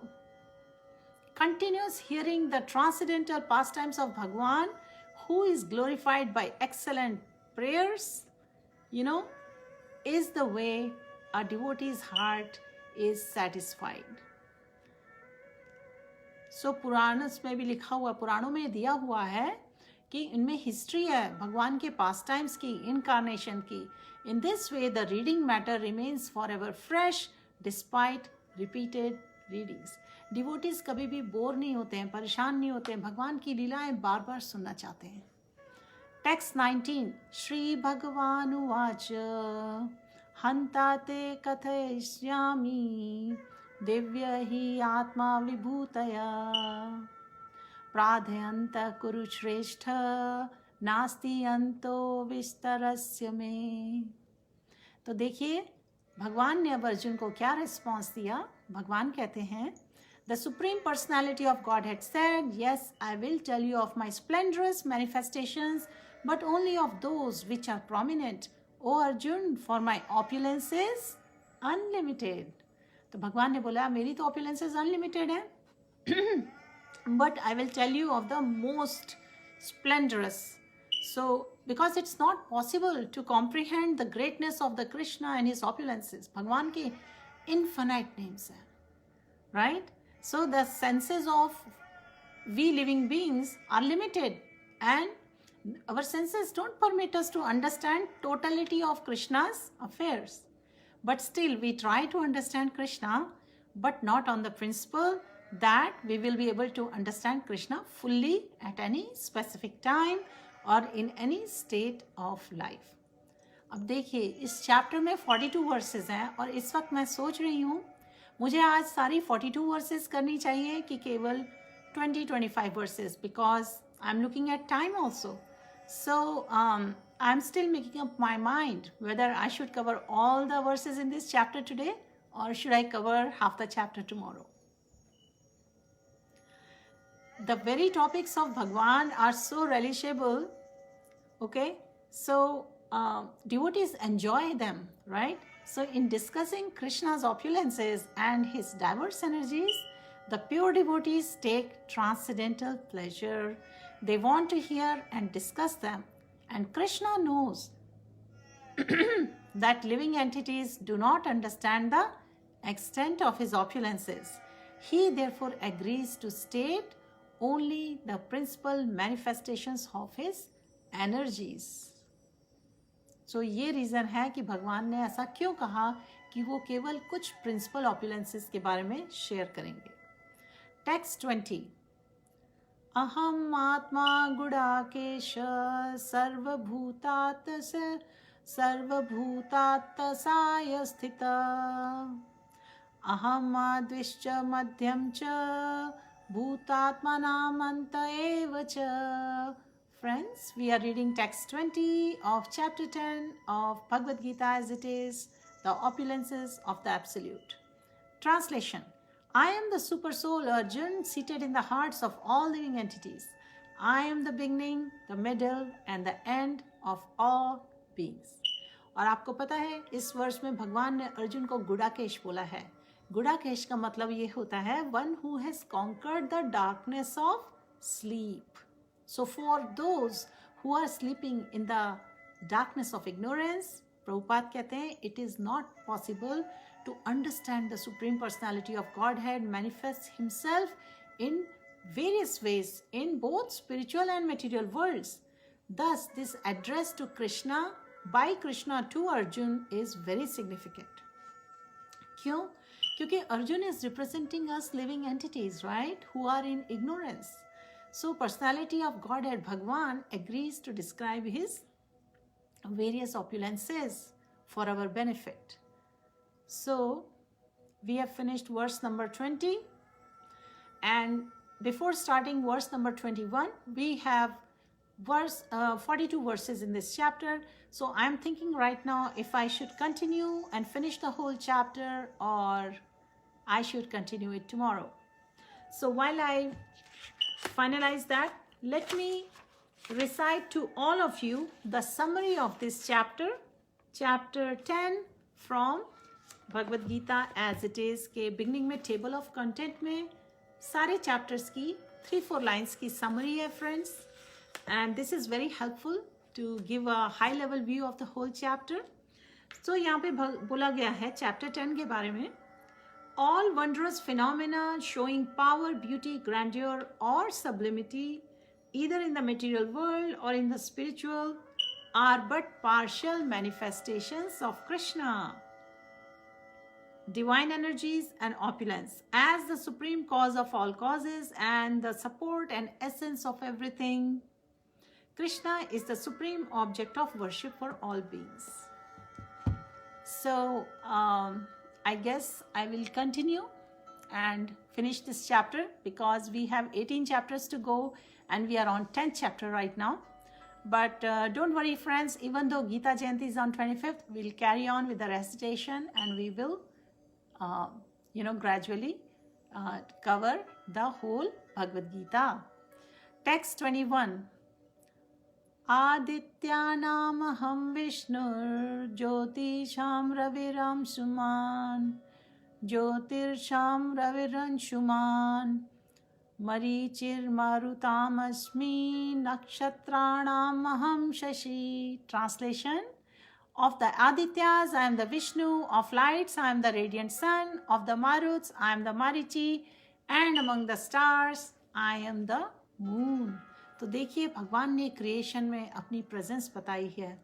continuous hearing the transcendental pastimes of Bhagwan, who is glorified by excellent prayers, is the way a devotee's heart is satisfied. So पुराणों में भी लिखा हुआ, पुराणों में दिया हुआ है कि इनमें हिस्ट्री है भगवान के पास टाइम्स की, इनकारनेशन की. In this way the reading matter remains for ever fresh despite repeated readings. Devotees कभी भी बोर नहीं होते हैं, परेशान नहीं होते हैं, भगवान की लीलाएं बार बार सुनना चाहते हैं. टेक्स्ट 19. श्री भगवानुवाच हन्ता ते कथयिष्यामि दिव्य हि आत्मा विभूतया प्रार्थयन्तः कुरु श्रेष्ठ नास्ति अंतो विस्तरस्य मे. तो देखिए भगवान ने अब अर्जुन को क्या रिस्पॉन्स दिया. भगवान कहते हैं the supreme personality of God had said yes I will tell you of my splendorous manifestations but only of those which are prominent. O Arjun, for my opulence is unlimited. तो भगवान ने बोला मेरी तो ऑपुलेंसेस अनलिमिटेड है but I will tell you of the most splendorous. So because it's not possible to comprehend the greatness of the Krishna and his opulences. भगवान के infinite names हैं, right? So the senses of we living beings are limited and our senses don't permit us to understand totality of Krishna's affairs. But still we try to understand Krishna, but not on the principle that we will be able to understand Krishna fully at any specific time or in any state of life. अब देखिए इस चैप्टर में 42 versus हैं और इस वक्त मैं सोच रही हूँ मुझे आज सारी 42 वर्सेस करनी चाहिए कि केवल 20-25 versus, because I am looking at time also. So I'm still making up my mind whether I should cover all the verses in this chapter today or should I cover half the chapter tomorrow. The very topics of Bhagwan are so relishable, okay? So devotees enjoy them, right? So in discussing Krishna's opulences and his diverse energies, the pure devotees take transcendental pleasure. They want to hear and discuss them. And Krishna knows that living entities do not understand the extent of his opulences. He therefore agrees to state only the principal manifestations of his energies. So ये reason है कि भगवान ने ऐसा क्यों कहा कि वो केवल कुछ प्रिंसिपल ऑपुलेंसेस के बारे में शेयर करेंगे. टेक्स्ट 20. अहम आत्मा गुडाकेश सर्वभूतात्साय स्थित अहम आद्विश्च मध्यम च भूतात्मनामंत एव च. Friends, we are reading text 20 of chapter 10 of Bhagavad Gita as it is, the opulences of the Absolute. Translation. I am the super soul Arjun seated in the hearts of all living entities. I am the beginning, the middle and the end of all beings. और आपको पता है इस वर्ष में भगवान ने अर्जुन को गुडाकेश बोला है. गुडाकेश का मतलब ये होता है one who has conquered the darkness of sleep. So for those who are sleeping in the darkness of ignorance, Prabhupada कहते हैं it is not possible to understand the Supreme Personality of Godhead manifests himself in various ways in both spiritual and material worlds. Thus, this address to Krishna by Krishna to Arjun is very significant. क्यों? क्योंकि Arjun is representing us living entities, right? Who are in ignorance. So, personality of Godhead Bhagwan agrees to describe his various opulences for our benefit. So, we have finished verse number 20, and before starting verse number 21, we have 42 verses in this chapter. So, I am thinking right now if I should continue and finish the whole chapter or I should continue it tomorrow. So, while I finalize that, let me recite to all of you the summary of this chapter, chapter 10 from Bhagavad Gita as it is के beginning में table of content में सारे chapters की 3-4 lines की summary है friends, and this is very helpful to give a high level view of the whole chapter. So यहाँ पे बोला गया है chapter 10 के बारे में, all wondrous phenomena showing power, beauty, grandeur or sublimity either in the material world or in the spiritual, are but partial manifestations of Krishna. Divine energies and opulence, as the supreme cause of all causes and the support and essence of everything, Krishna is the supreme object of worship for all beings. So, I guess I will continue and finish this chapter because we have 18 chapters to go and we are on 10th chapter right now. But don't worry, friends, even though Gita Jayanti is on 25th, we'll carry on with the recitation and we will, gradually cover the whole Bhagavad Gita. Text 21. Adityanamaham Vishnur Jyotisham Raviram Suman Jyotirsham Raviran Shuman Marichir Marutam Asmi Nakshatranam Maham Shashi. Translation: of the Adityas, I am the Vishnu. Of lights, I am the radiant sun. Of the Maruts, I am the Marichi. And among the stars, I am the moon. तो देखिए भगवान ने creation में अपनी presence बताई है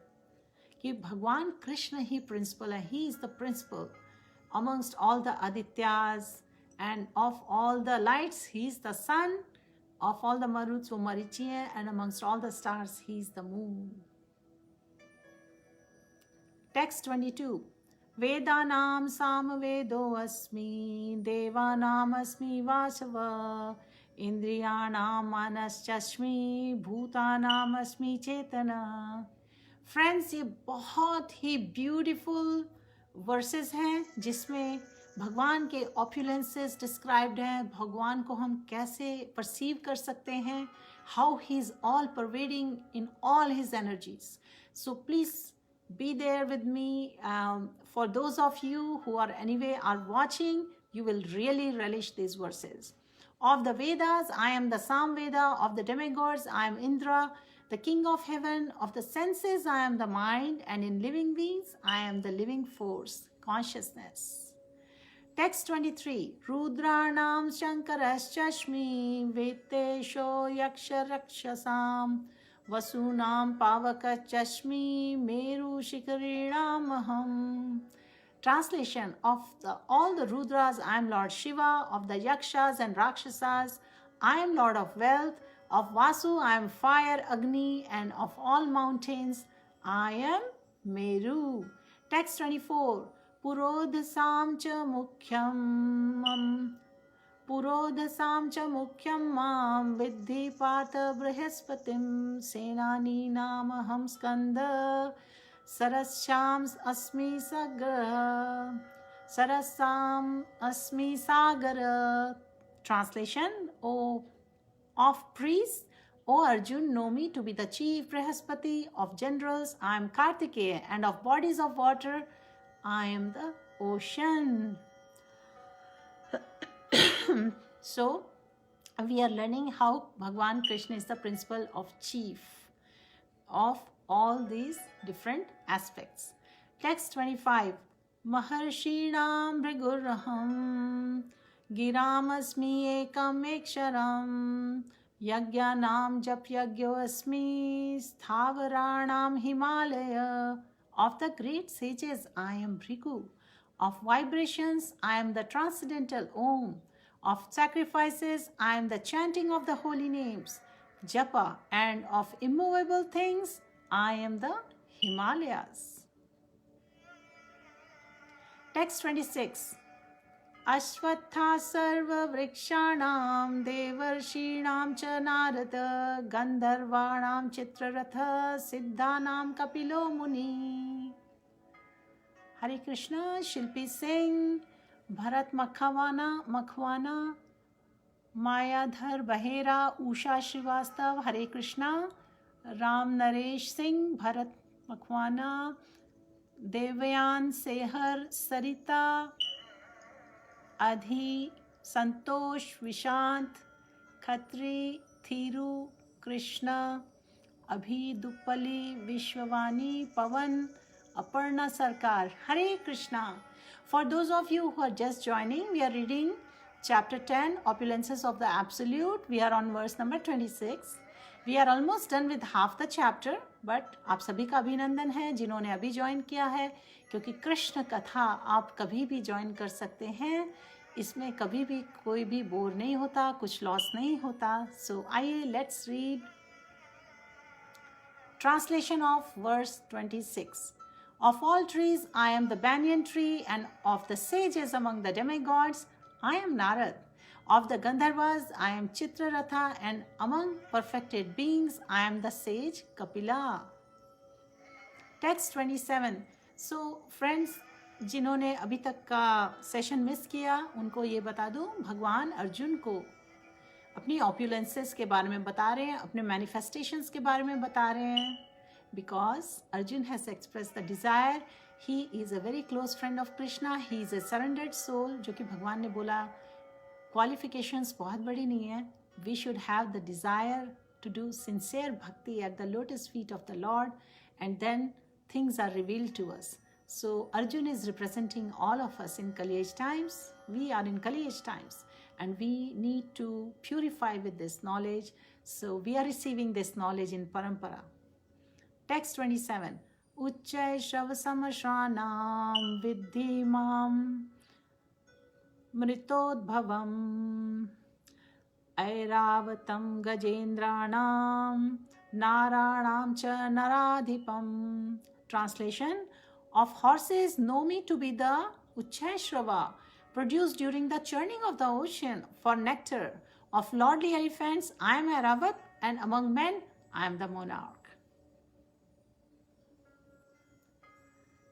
कि भगवान कृष्ण ही प्रिंसिपल है. He is the principal amongst all the Adityas, and of all the lights he is the sun. Of all the Maruts wo Marichi hai, and amongst all the stars he is the moon. Text 22. Vedanam samvedo asmi devanam asmi vasava Indriyanam manaschasmi bhutanam asmi chetana. Friends, ये बहुत ही beautiful versus हैं जिसमें भगवान के ऑप्युलेंसेस described हैं. भगवान को हम कैसे परसीव कर सकते हैं, how he is all pervading in all his energies. So please be there with me. For those of you who are anyway are watching, you will really relish these verses. Of the Vedas, I am the Samveda. Of the demigods, I am Indra, the king of heaven. Of the senses, I am the mind. And in living beings, I am the living force, consciousness. Text 23. Rudranam Shankarashchashmi Vetesho Yaksha Rakshasam Vasunam Pavakachashmi Meru Shikarinamaham. Translation: of all the Rudras, I am Lord Shiva. Of the Yakshas and Rakshasas, I am Lord of wealth. Of Vasu, I am fire, Agni. And of all mountains, I am Meru. Text 24. Purodhasam cha mukhyam Purodhasam cha mukhyam mam Vidhi pata brihaspatim Senani namaham skanda Sarasam asmi sagra Sarasam asmi sagara. Translation: O of priests, O Arjun, know me to be the chief Brihaspati. Of generals, I am Kartikeya, and of bodies of water, I am the ocean. So, we are learning how Bhagwan Krishna is the principal of chief of all these different aspects. Text 25. Maharshinam Briguraham Giramasmi ekam eksharam Yagyanam japyagyo asmi Sthavaranam Himalaya. Of the great sages, I am Bhrigu. Of vibrations, I am the transcendental Om. Of sacrifices, I am the chanting of the holy names, Japa. And of immovable things, I am the Himalayas. Text 26. Ashwatha sarva vrikshanam devarshinam cha narada gandharvanam chitraratha siddhanam kapilo muni. Hare Krishna. Shilpi Singh, Bharat Makhwana, Mayadhar Bahera, Usha Srivastav. Hare Krishna. Ram Naresh Singh, Bharat Makhwana, Devyan Sehar, Sarita, Adhi, Santosh, Vishant, Khatri, Thiru, Krishna, Abhi, Duppali, Vishwavani, Pavan, Aparna Sarkar. Hare Krishna. For those of you who are just joining, we are reading chapter 10, Opulences of the Absolute. We are on verse number 26. We are almost done with half the chapter, but आप सभी का अभिनंदन है जिन्होंने अभी join किया है, क्योंकि कृष्ण कथा आप कभी भी ज्वाइन कर सकते हैं। इसमें कभी भी कोई भी बोर नहीं होता, कुछ लॉस नहीं होता। सो आइए let's read translation of verse 26. Of all trees I am the banyan tree, and of the sages among the demigods I am Narad. Of the Gandharvas I am Chitraratha, and among perfected beings I am the sage Kapila. Text 27. So friends, जिन्होंने अभी तक का session miss किया उनको ये बता दूं, भगवान अर्जुन को अपनी ऑप्यूलेंसेस के बारे में बता रहे हैं, अपने मैनिफेस्टेशंस के बारे में बता रहे हैं, because Arjun has express the desire. He is a very close friend of Krishna, he is a surrendered soul, जो कि भगवान ने बोला क्वालिफिकेशंस बहुत बड़ी नहीं है, we should have the desire to do sincere bhakti at the lotus feet of the Lord, and then things are revealed to us. So Arjun is representing all of us in Kali Age times. We are in Kali Age times, and we need to purify with this knowledge. So we are receiving this knowledge in Parampara. Text 27. Uchchai Shravasamasanam Viddhi Mam Mritodbhavam Airavatam Gajendranam Naranam Cha Naradhipam. Translation: of horses know me to be the Uchchaishrava, produced during the churning of the ocean for nectar. Of lordly elephants I am Airavat, and among men I am the monarch.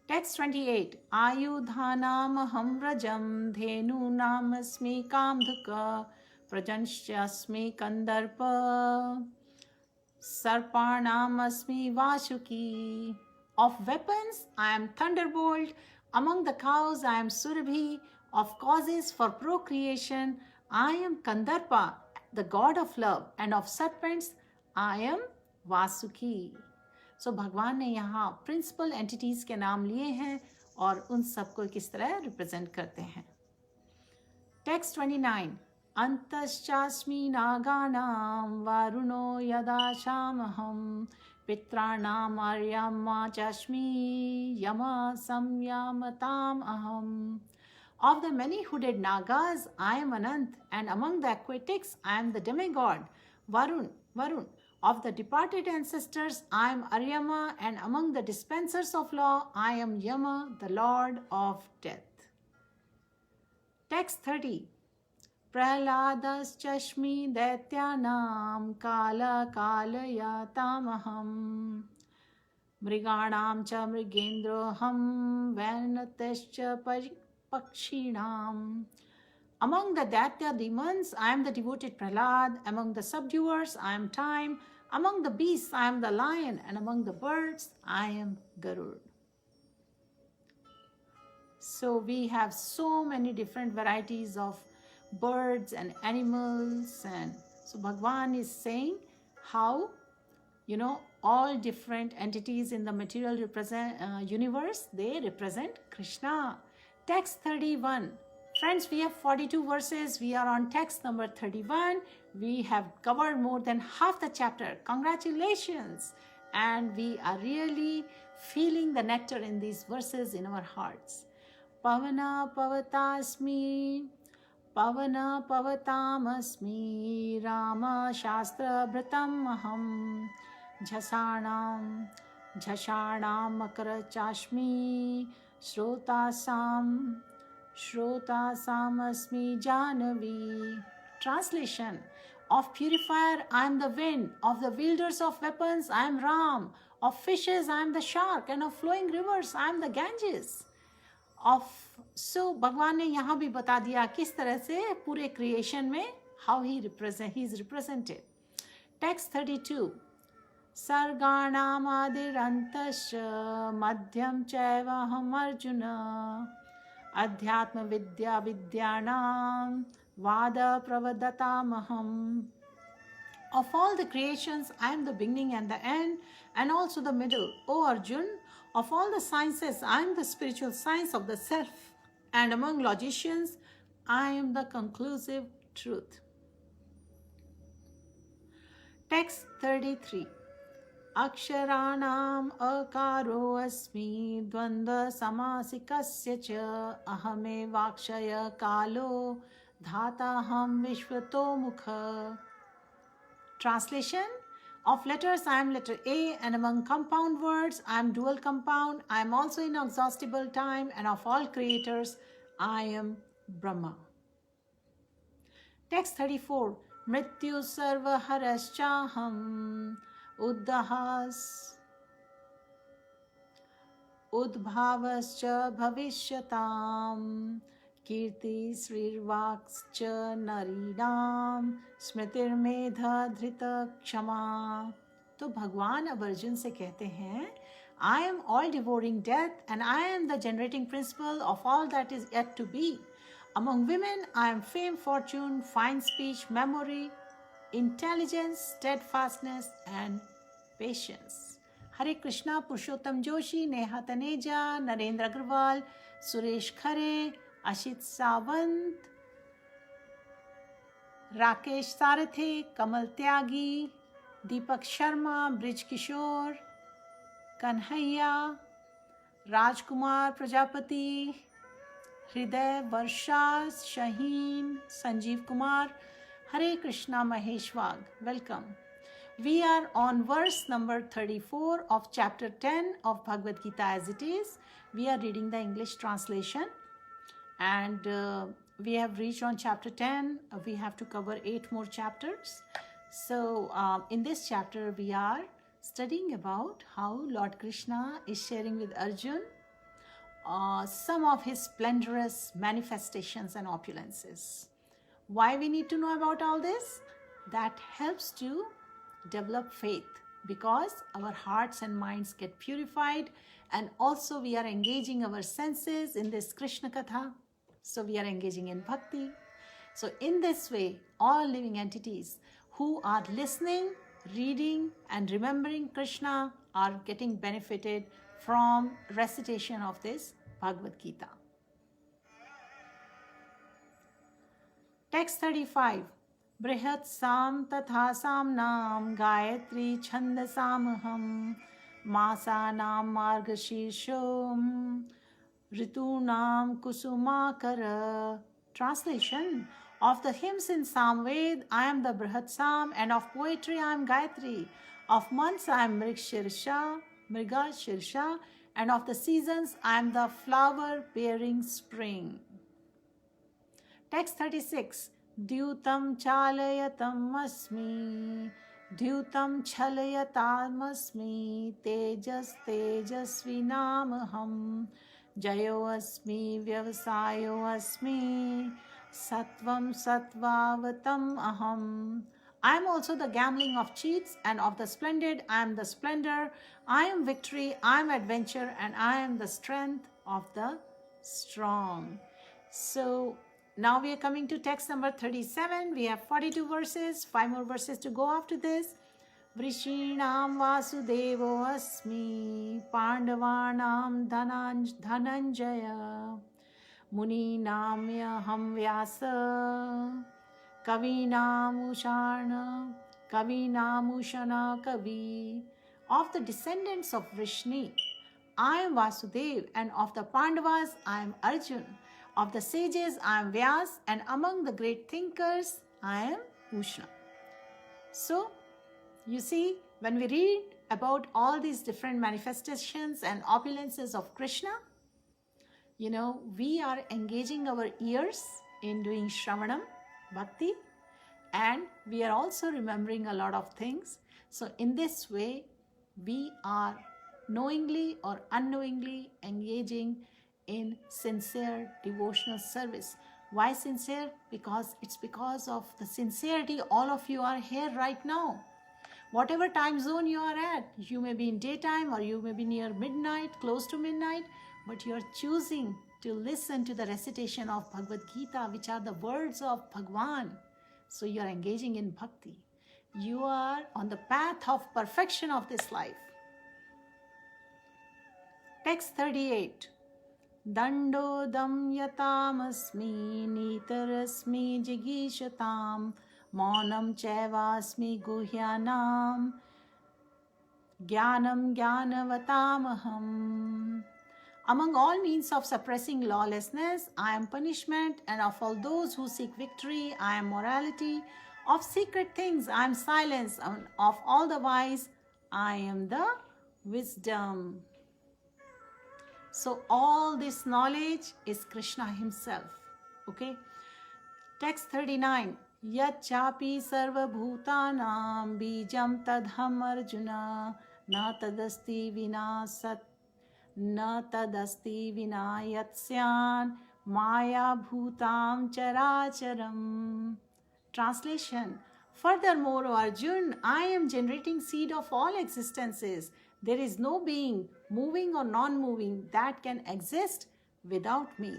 Text 28. Ayudhanam aham vrajam dhenunam asmi kamdhuka prajanshasmi kandarpa sarpanam asmi vasuki. Of weapons I am thunderbolt, among the cows I am Surabhi, of causes for procreation I am Kandarpa, the god of love, and of serpents I am Vasuki. So भगवान ने यहाँ principal entities के नाम लिए हैं और उन सबको किस तरह रिप्रेजेंट करते हैं। टेक्स्ट 29. अंतश्चास्मि नागानां वारुणो यदाशामहं पित्राणाम आर्यमा चास्मि यमा संयमताम aham. Of the many-hooded Nagas I am Anant, and among the aquatics I am the demigod Varun. Of the departed ancestors I am Aryama, and among the dispensers of law I am Yama, the lord of death. Text 30. प्रह्लादश्चस्मि दैत्यानां कालकालयतामहं मृगाणां च मृगेन्द्रोऽहं वैनतश्च पक्षिणाम्. Among the Daitya demons I am the devoted Prahlad, among the subduers I am Time, among the beasts I am the lion, and among the birds I am Garud. So we have so many different varieties of birds and animals, and so Bhagwan is saying how all different entities in the material universe, they represent Krishna. Text 31. Friends, we have 42 verses. We are on text number 31. We have covered more than half the chapter. Congratulations. And we are really feeling the nectar in these verses in our hearts. Pavana pavatasmi Pavana pavatamasmi Rama Shastra Bhritam Aham Jhasanam Makara Chashmi Shrotasam Asmi Janavi. Translation: of purifier I am the wind, of the wielders of weapons I am Ram, of fishes I am the shark, and of flowing rivers I am the Ganges. So भगवान ने यहाँ भी बता दिया किस तरह से पूरे क्रिएशन में how he is represented. Text 32. सर्गाणाम आदिरन्तश्च मध्यम चैव अहम् अर्जुन अध्यात्म विद्या विद्यानां वाद प्रवदतामहम्. Of all the creations I am the beginning and the end, and also the middle. O Arjun, of all the sciences I am the spiritual science of the self, and among logicians I am the conclusive truth. Text 33. Aksharanam akaro asmi dvandva samasikasya cha ahamevakshaya kalo dhataham vishvato mukha. Translation: of letters I am letter A, and among compound words I am dual compound. I am also inexhaustible time, and of all creators I am Brahma. Text 34. Mrityu sarva haraschaham uddhas udbhavascha bhavishyatam kirti srirvakscha narinam smritir medha dhrita kshama. तो भगवान अब अर्जुन से कहते हैं, I am all devouring death and I am the generating principle of all that is yet to be. Among women, I am fame, fortune, fine speech, memory, intelligence, steadfastness, and patience. Hare Krishna, Purushottam Joshi, Neha Taneja, Narendra Agarwal, Suresh Khare, Ashit Sawant, Rakesh Sarathe, Kamal Tyagi, Deepak Sharma, Brij Kishore, Kanhaiya, Rajkumar Prajapati, Hriday Varsha, Shaheen, Sanjeev Kumar, Hare Krishna Mahesh Wag. Welcome. We are on verse number 34 of chapter 10 of Bhagavad Gita as it is. We are reading the English translation and we have reached on chapter 10. We have to cover 8 more chapters. So in this chapter we are studying about how Lord Krishna is sharing with Arjun some of his splendorous manifestations and opulences. Why we need to know about all this? That helps to develop faith, because our hearts and minds get purified, and also we are engaging our senses in this Krishna Katha. So we are engaging in bhakti. So in this way, all living entities who are listening, reading and remembering Krishna are getting benefited from recitation of this Bhagavad Gita. Text 35. Brihat Sam Tatha Samnam Gayatri Chandasamaham Masanam Margashirshom Ritunam Kusumakara. Translation: of the hymns in Samved, I am the Brihat Sam, and of poetry I am Gayatri. Of months I am Mriga Shirsha, and of the seasons I am the flower-bearing spring. Text 36. Dyutam chalayatam asmi, Dyutam chalayatam asmi, Tejas tejasvinamaham, Jayo asmi vyavasayo asmi, Sattvam sattvavatam aham. I am also the gambling of cheats, and of the splendid I am the splendor. I am victory, I am adventure, and I am the strength of the strong. So now we are coming to text number 37. We have 42 verses, 5 more verses to go after this. Vrishinam Vasudevo Asmi, Pandavanam Dhananjaya, Muninam Yaham Vyasa, Kavinamushana Kavi. Of the descendants of Vrishni, I am Vasudev, and of the Pandavas, I am Arjun. Of the sages, I am Vyas, and among the great thinkers, I am Ushna. So, you see, when we read about all these different manifestations and opulences of Krishna, we are engaging our ears in doing Shravanam, Bhakti, and we are also remembering a lot of things. So in this way, we are knowingly or unknowingly engaging in sincere devotional service. Why sincere? Because it's because of the sincerity all of you are here right now. Whatever time zone you are at, you may be in daytime or you may be near midnight, close to midnight, but you are choosing to listen to the recitation of Bhagavad Gita, which are the words of Bhagwan. So you are engaging in bhakti. You are on the path of perfection of this life. Text 38. Dando dam yatam asmi nitarasmi jigishatam मौनं चैवास्मि गुह्यानां ज्ञानं ज्ञानवतामहम्. Among all means of suppressing lawlessness, I am punishment, and of all those who seek victory, I am morality. Of secret things, I am silence, and of all the wise, I am the wisdom. So all this knowledge is Krishna himself. Okay. Text 39. Yat chapi sarva bhutanam bijam tadham arjuna na tadasti vinasat na tadasti vinayatsyan maya bhutam characharam. Translation. Furthermore, O Arjun, I am generating seed of all existences. There is no being, moving or non-moving, that can exist without me.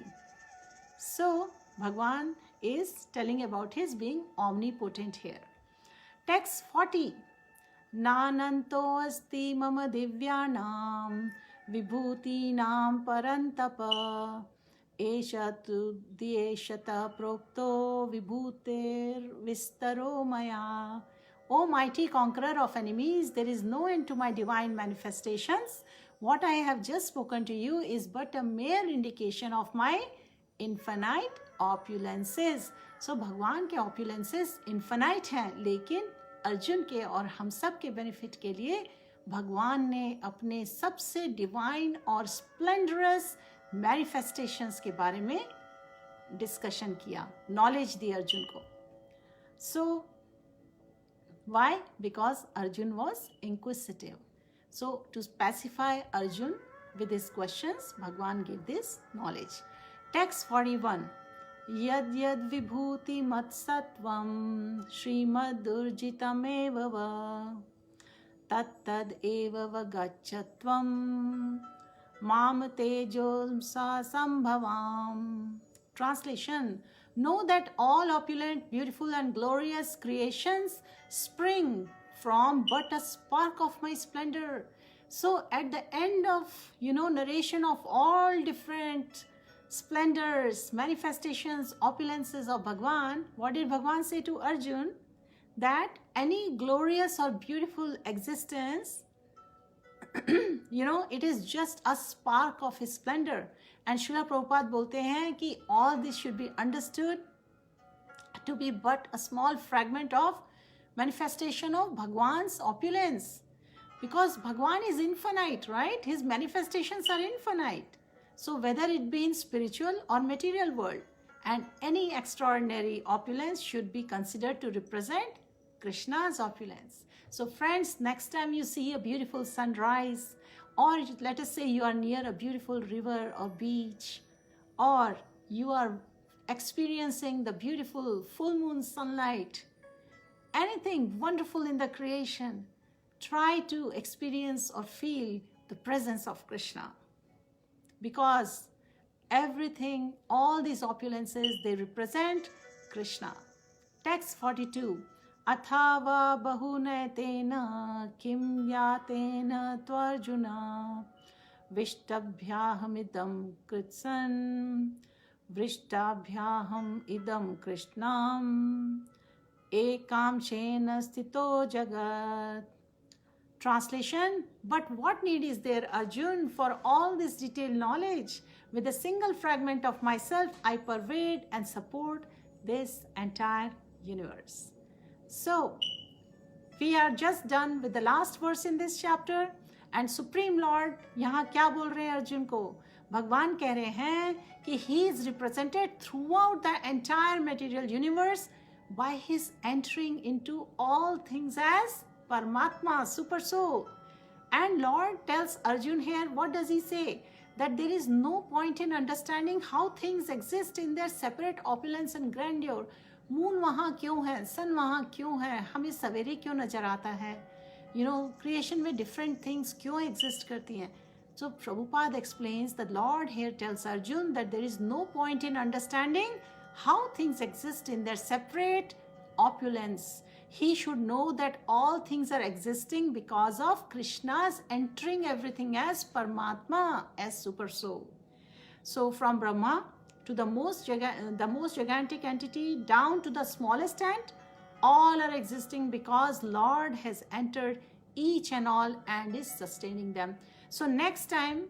So, Bhagwan is telling about his being omnipotent here. Text 40. Nananto asti mama divyanam vibhutinam parantapa esha tudyeshata prokto vibhutir vistaro maya. O mighty conqueror of enemies, there is no end to my divine manifestations. What I have just spoken to you is but a mere indication of my infinite opulences. So भगवान के opulences infinite हैं, लेकिन अर्जुन के और हम सब के benefit के लिए भगवान ने अपने सबसे डिवाइन और स्प्लेंडरस मैनिफेस्टेशंस के बारे में डिस्कशन किया, नॉलेज दी अर्जुन को. सो why? Because Arjun was inquisitive. So to pacify Arjun with his questions, Bhagwan gave this knowledge. Text 41. Yad yad vibhuti mat sattvam srimad urjitameva va tat tad eva vagachatvam mam tejom sa sambhavam. Translation. Know that all opulent, beautiful and glorious creations spring from but a spark of my splendor. So at the end of, narration of all different splendors, manifestations, opulences of Bhagwan, what did Bhagwan say to Arjun? That any glorious or beautiful existence, it is just a spark of his splendor. And Srila Prabhupada बोलते हैं कि all this should be understood to be but a small fragment of manifestation of Bhagwan's opulence. Because Bhagwan is infinite, right? His manifestations are infinite. So whether it be in spiritual or material world, and any extraordinary opulence should be considered to represent Krishna's opulence. So friends, next time you see a beautiful sunrise, or let us say you are near a beautiful river or beach, or you are experiencing the beautiful full moon sunlight, anything wonderful in the creation, try to experience or feel the presence of Krishna. Because everything, all these opulences, they represent Krishna. Text 42. Athava bahunetena kim yatena tvarjuna vishtabhyahamidam kritsan vrishtabhyaham idam krishnam ekam shena sthito jagat. Translation. But what need is there, Arjun, for all this detailed knowledge? With a single fragment of myself, I pervade and support this entire universe. So, we are just done with the last verse in this chapter. And Supreme Lord, यहाँ क्या बोल रहे हैं अर्जुन को? भगवान कह रहे हैं कि he is represented throughout the entire material universe by his entering into all things as Paramatma, Super Soul. And Lord tells Arjun here, what does he say? That there is no point in understanding how things exist in their separate opulence and grandeur. Moon वहाँ क्यों है, सन वहाँ क्यों है, हमें सवेरे क्यों नजर आता है, क्रिएशन में डिफरेंट थिंग्स क्यों एग्जिस्ट करती हैं. So Prabhupada explains that Lord here tells Arjun that there is no point in understanding how things exist in their separate opulence. He should know that all things are existing because of Krishna's entering everything as Paramatma, as Super Soul. So from Brahma to the most gigantic entity down to the smallest ant, All are existing because Lord has entered each and all and is sustaining them. So next time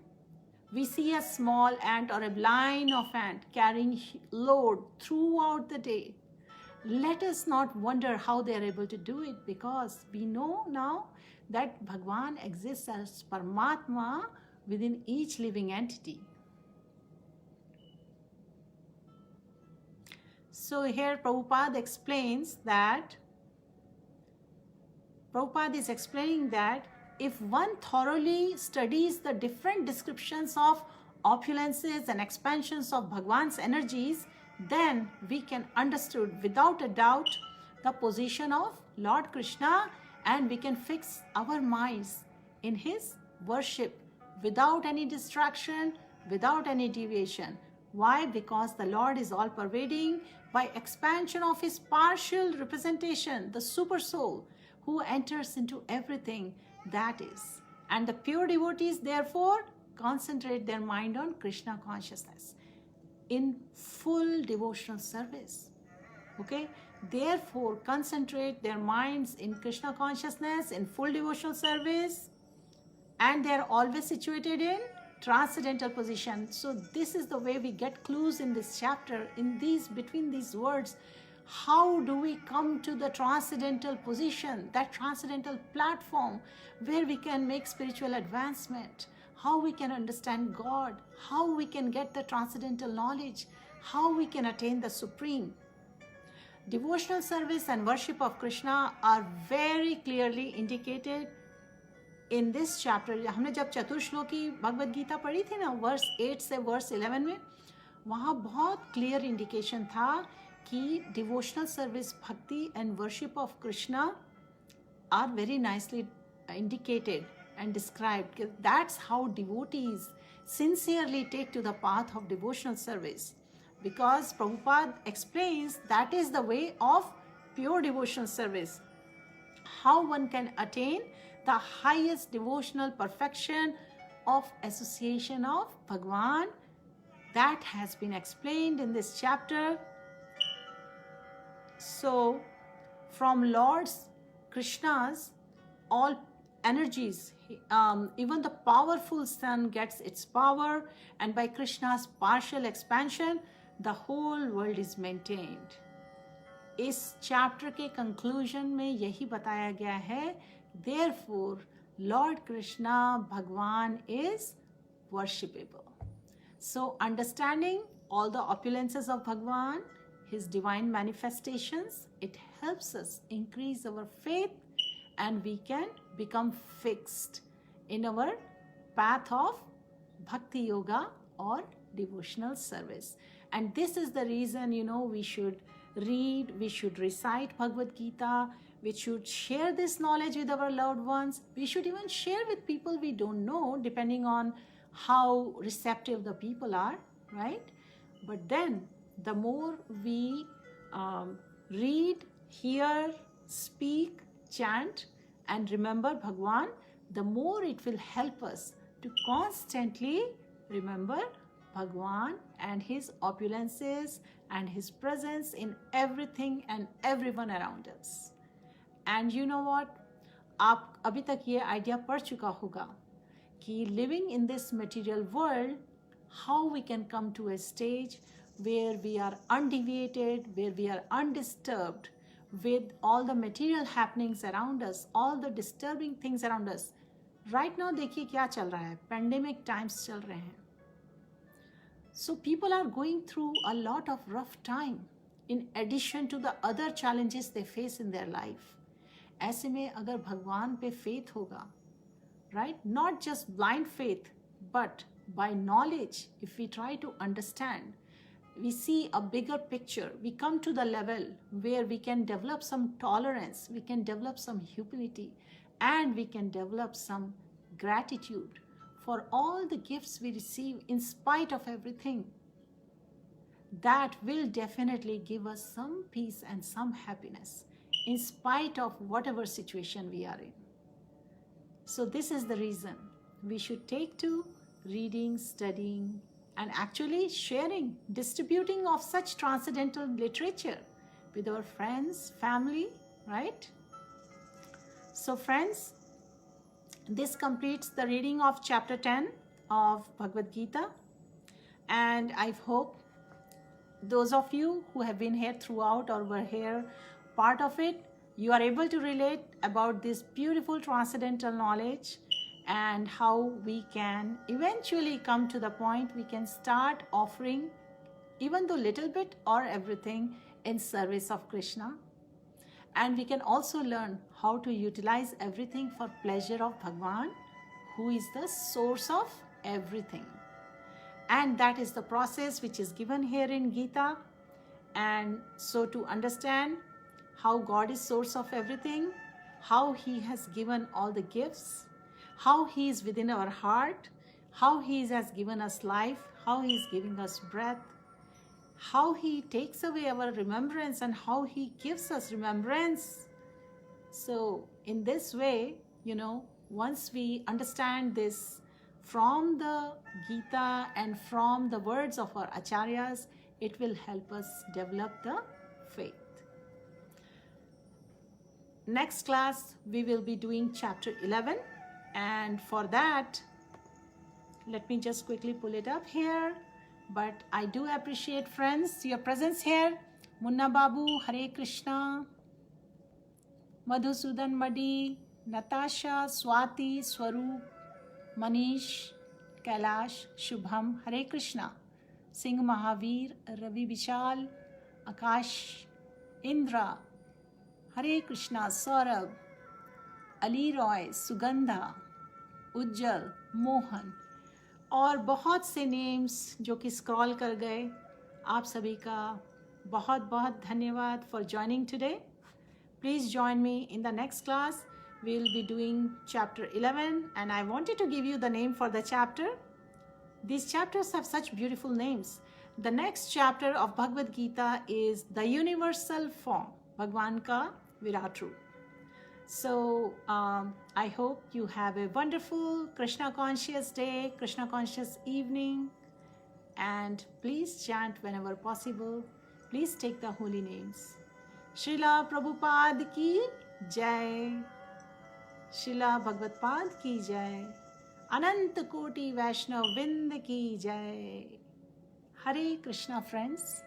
we see a small ant or a line of ant carrying load throughout the day, let us not wonder how they are able to do it, because we know now that Bhagwan exists as Paramatma within each living entity. So here Prabhupada is explaining that if one thoroughly studies the different descriptions of opulences and expansions of Bhagwan's energies, then we can understand without a doubt the position of Lord Krishna, and we can fix our minds in his worship without any distraction, without any deviation. Why? Because the Lord is all pervading by expansion of his partial representation, the super soul, who enters into everything that is. And the pure devotees therefore concentrate their mind on Krishna consciousness in full devotional service. Okay? Therefore, concentrate their minds in Krishna consciousness in full devotional service, and they are always situated in transcendental position. So this is the way we get clues in this chapter, in these, between these words. How do we come to the transcendental position, that transcendental platform where we can make spiritual advancement? How we can understand God, how we can get the transcendental knowledge, how we can attain the supreme. Devotional service and worship of Krishna are very clearly indicated in this chapter. हमने जब चतुर्श्लोकी भगवद गीता पढ़ी थी ना, verse 8 से verse 11 में, वहाँ बहुत clear indication था कि devotional service, bhakti and worship of Krishna are very nicely indicated and described. That's how devotees sincerely take to the path of devotional service, because Prabhupada explains that is the way of pure devotional service. How one can attain the highest devotional perfection of association of Bhagwan, that has been explained in this chapter. So from Lord's Krishna's all energies, even the powerful sun gets its power, and by Krishna's partial expansion the whole world is maintained. इस chapter के conclusion में यही बताया गया है, therefore Lord Krishna Bhagwan is worshipable. So understanding all the opulences of Bhagwan, his divine manifestations, it helps us increase our faith, and we can become fixed in our path of bhakti yoga or devotional service. And this is the reason, we should read, we should recite Bhagavad Gita, we should share this knowledge with our loved ones, we should even share with people we don't know, depending on how receptive the people are, right? But then the more we read, hear, speak, chant and remember Bhagwan, the more it will help us to constantly remember Bhagwan and his opulences and his presence in everything and everyone around us. And you know what? आप अभी तक ये idea पढ़ चुका होगा कि living in this material world, how we can come to a stage where we are undeviated, where we are undisturbed with all the material happenings around us, all the disturbing things around us. Right now देखिए क्या चल रहा है, pandemic times चल रहे हैं. So people are going through a lot of rough time in addition to the other challenges they face in their life. ऐसे में अगर भगवान पे faith होगा, right? Not just blind faith, but by knowledge, if we try to understand, we see a bigger picture. We come to the level where we can develop some tolerance, we can develop some humility, and we can develop some gratitude for all the gifts we receive in spite of everything. That will definitely give us some peace and some happiness in spite of whatever situation we are in. So this is the reason we should take to reading, studying, and actually sharing, distributing of such transcendental literature with our friends, family, right? So friends, this completes the reading of chapter 10 of Bhagavad Gita, and I hope those of you who have been here throughout or were here part of it, you are able to relate about this beautiful transcendental knowledge and how we can eventually come to the point we can start offering even though little bit or everything in service of Krishna. And we can also learn how to utilize everything for pleasure of Bhagwan, who is the source of everything. And that is the process which is given here in Gita. And so to understand how God is source of everything, how He has given all the gifts, how He is within our heart, how He has given us life, how He is giving us breath, how He takes away our remembrance and how He gives us remembrance. So in this way, once we understand this from the Gita and from the words of our acharyas, it will help us develop the faith. Next class, we will be doing chapter 11, and for that, let me just quickly pull it up here. But I do appreciate, friends, your presence here. Munna Babu, Hare Krishna. Madhusudan Madi, Natasha, Swati, Swaroop, Manish, Kailash, Shubham, Hare Krishna. Singh Mahavir, Ravi Vishal, Akash, Indra, Hare Krishna, Saurabh, Ali Roy, Sugandha, Ujjal, Mohan और बहुत से names जो कि scroll कर गए. आप सभी का बहुत बहुत धन्यवाद for joining today. Please join me in the next class. We will be doing chapter 11, and I wanted to give you the name for the chapter. These chapters have such beautiful names. The next chapter of Bhagavad Gita is the universal form, Bhagwan ka Virat Roop. So I hope you have a wonderful Krishna conscious day, Krishna conscious evening, and please chant whenever possible. Please take the holy names. Srila Prabhupada ki jai, Srila Bhagavad ki jai, Anant Koti Vaishnav Vind ki jai. Hare Krishna, friends.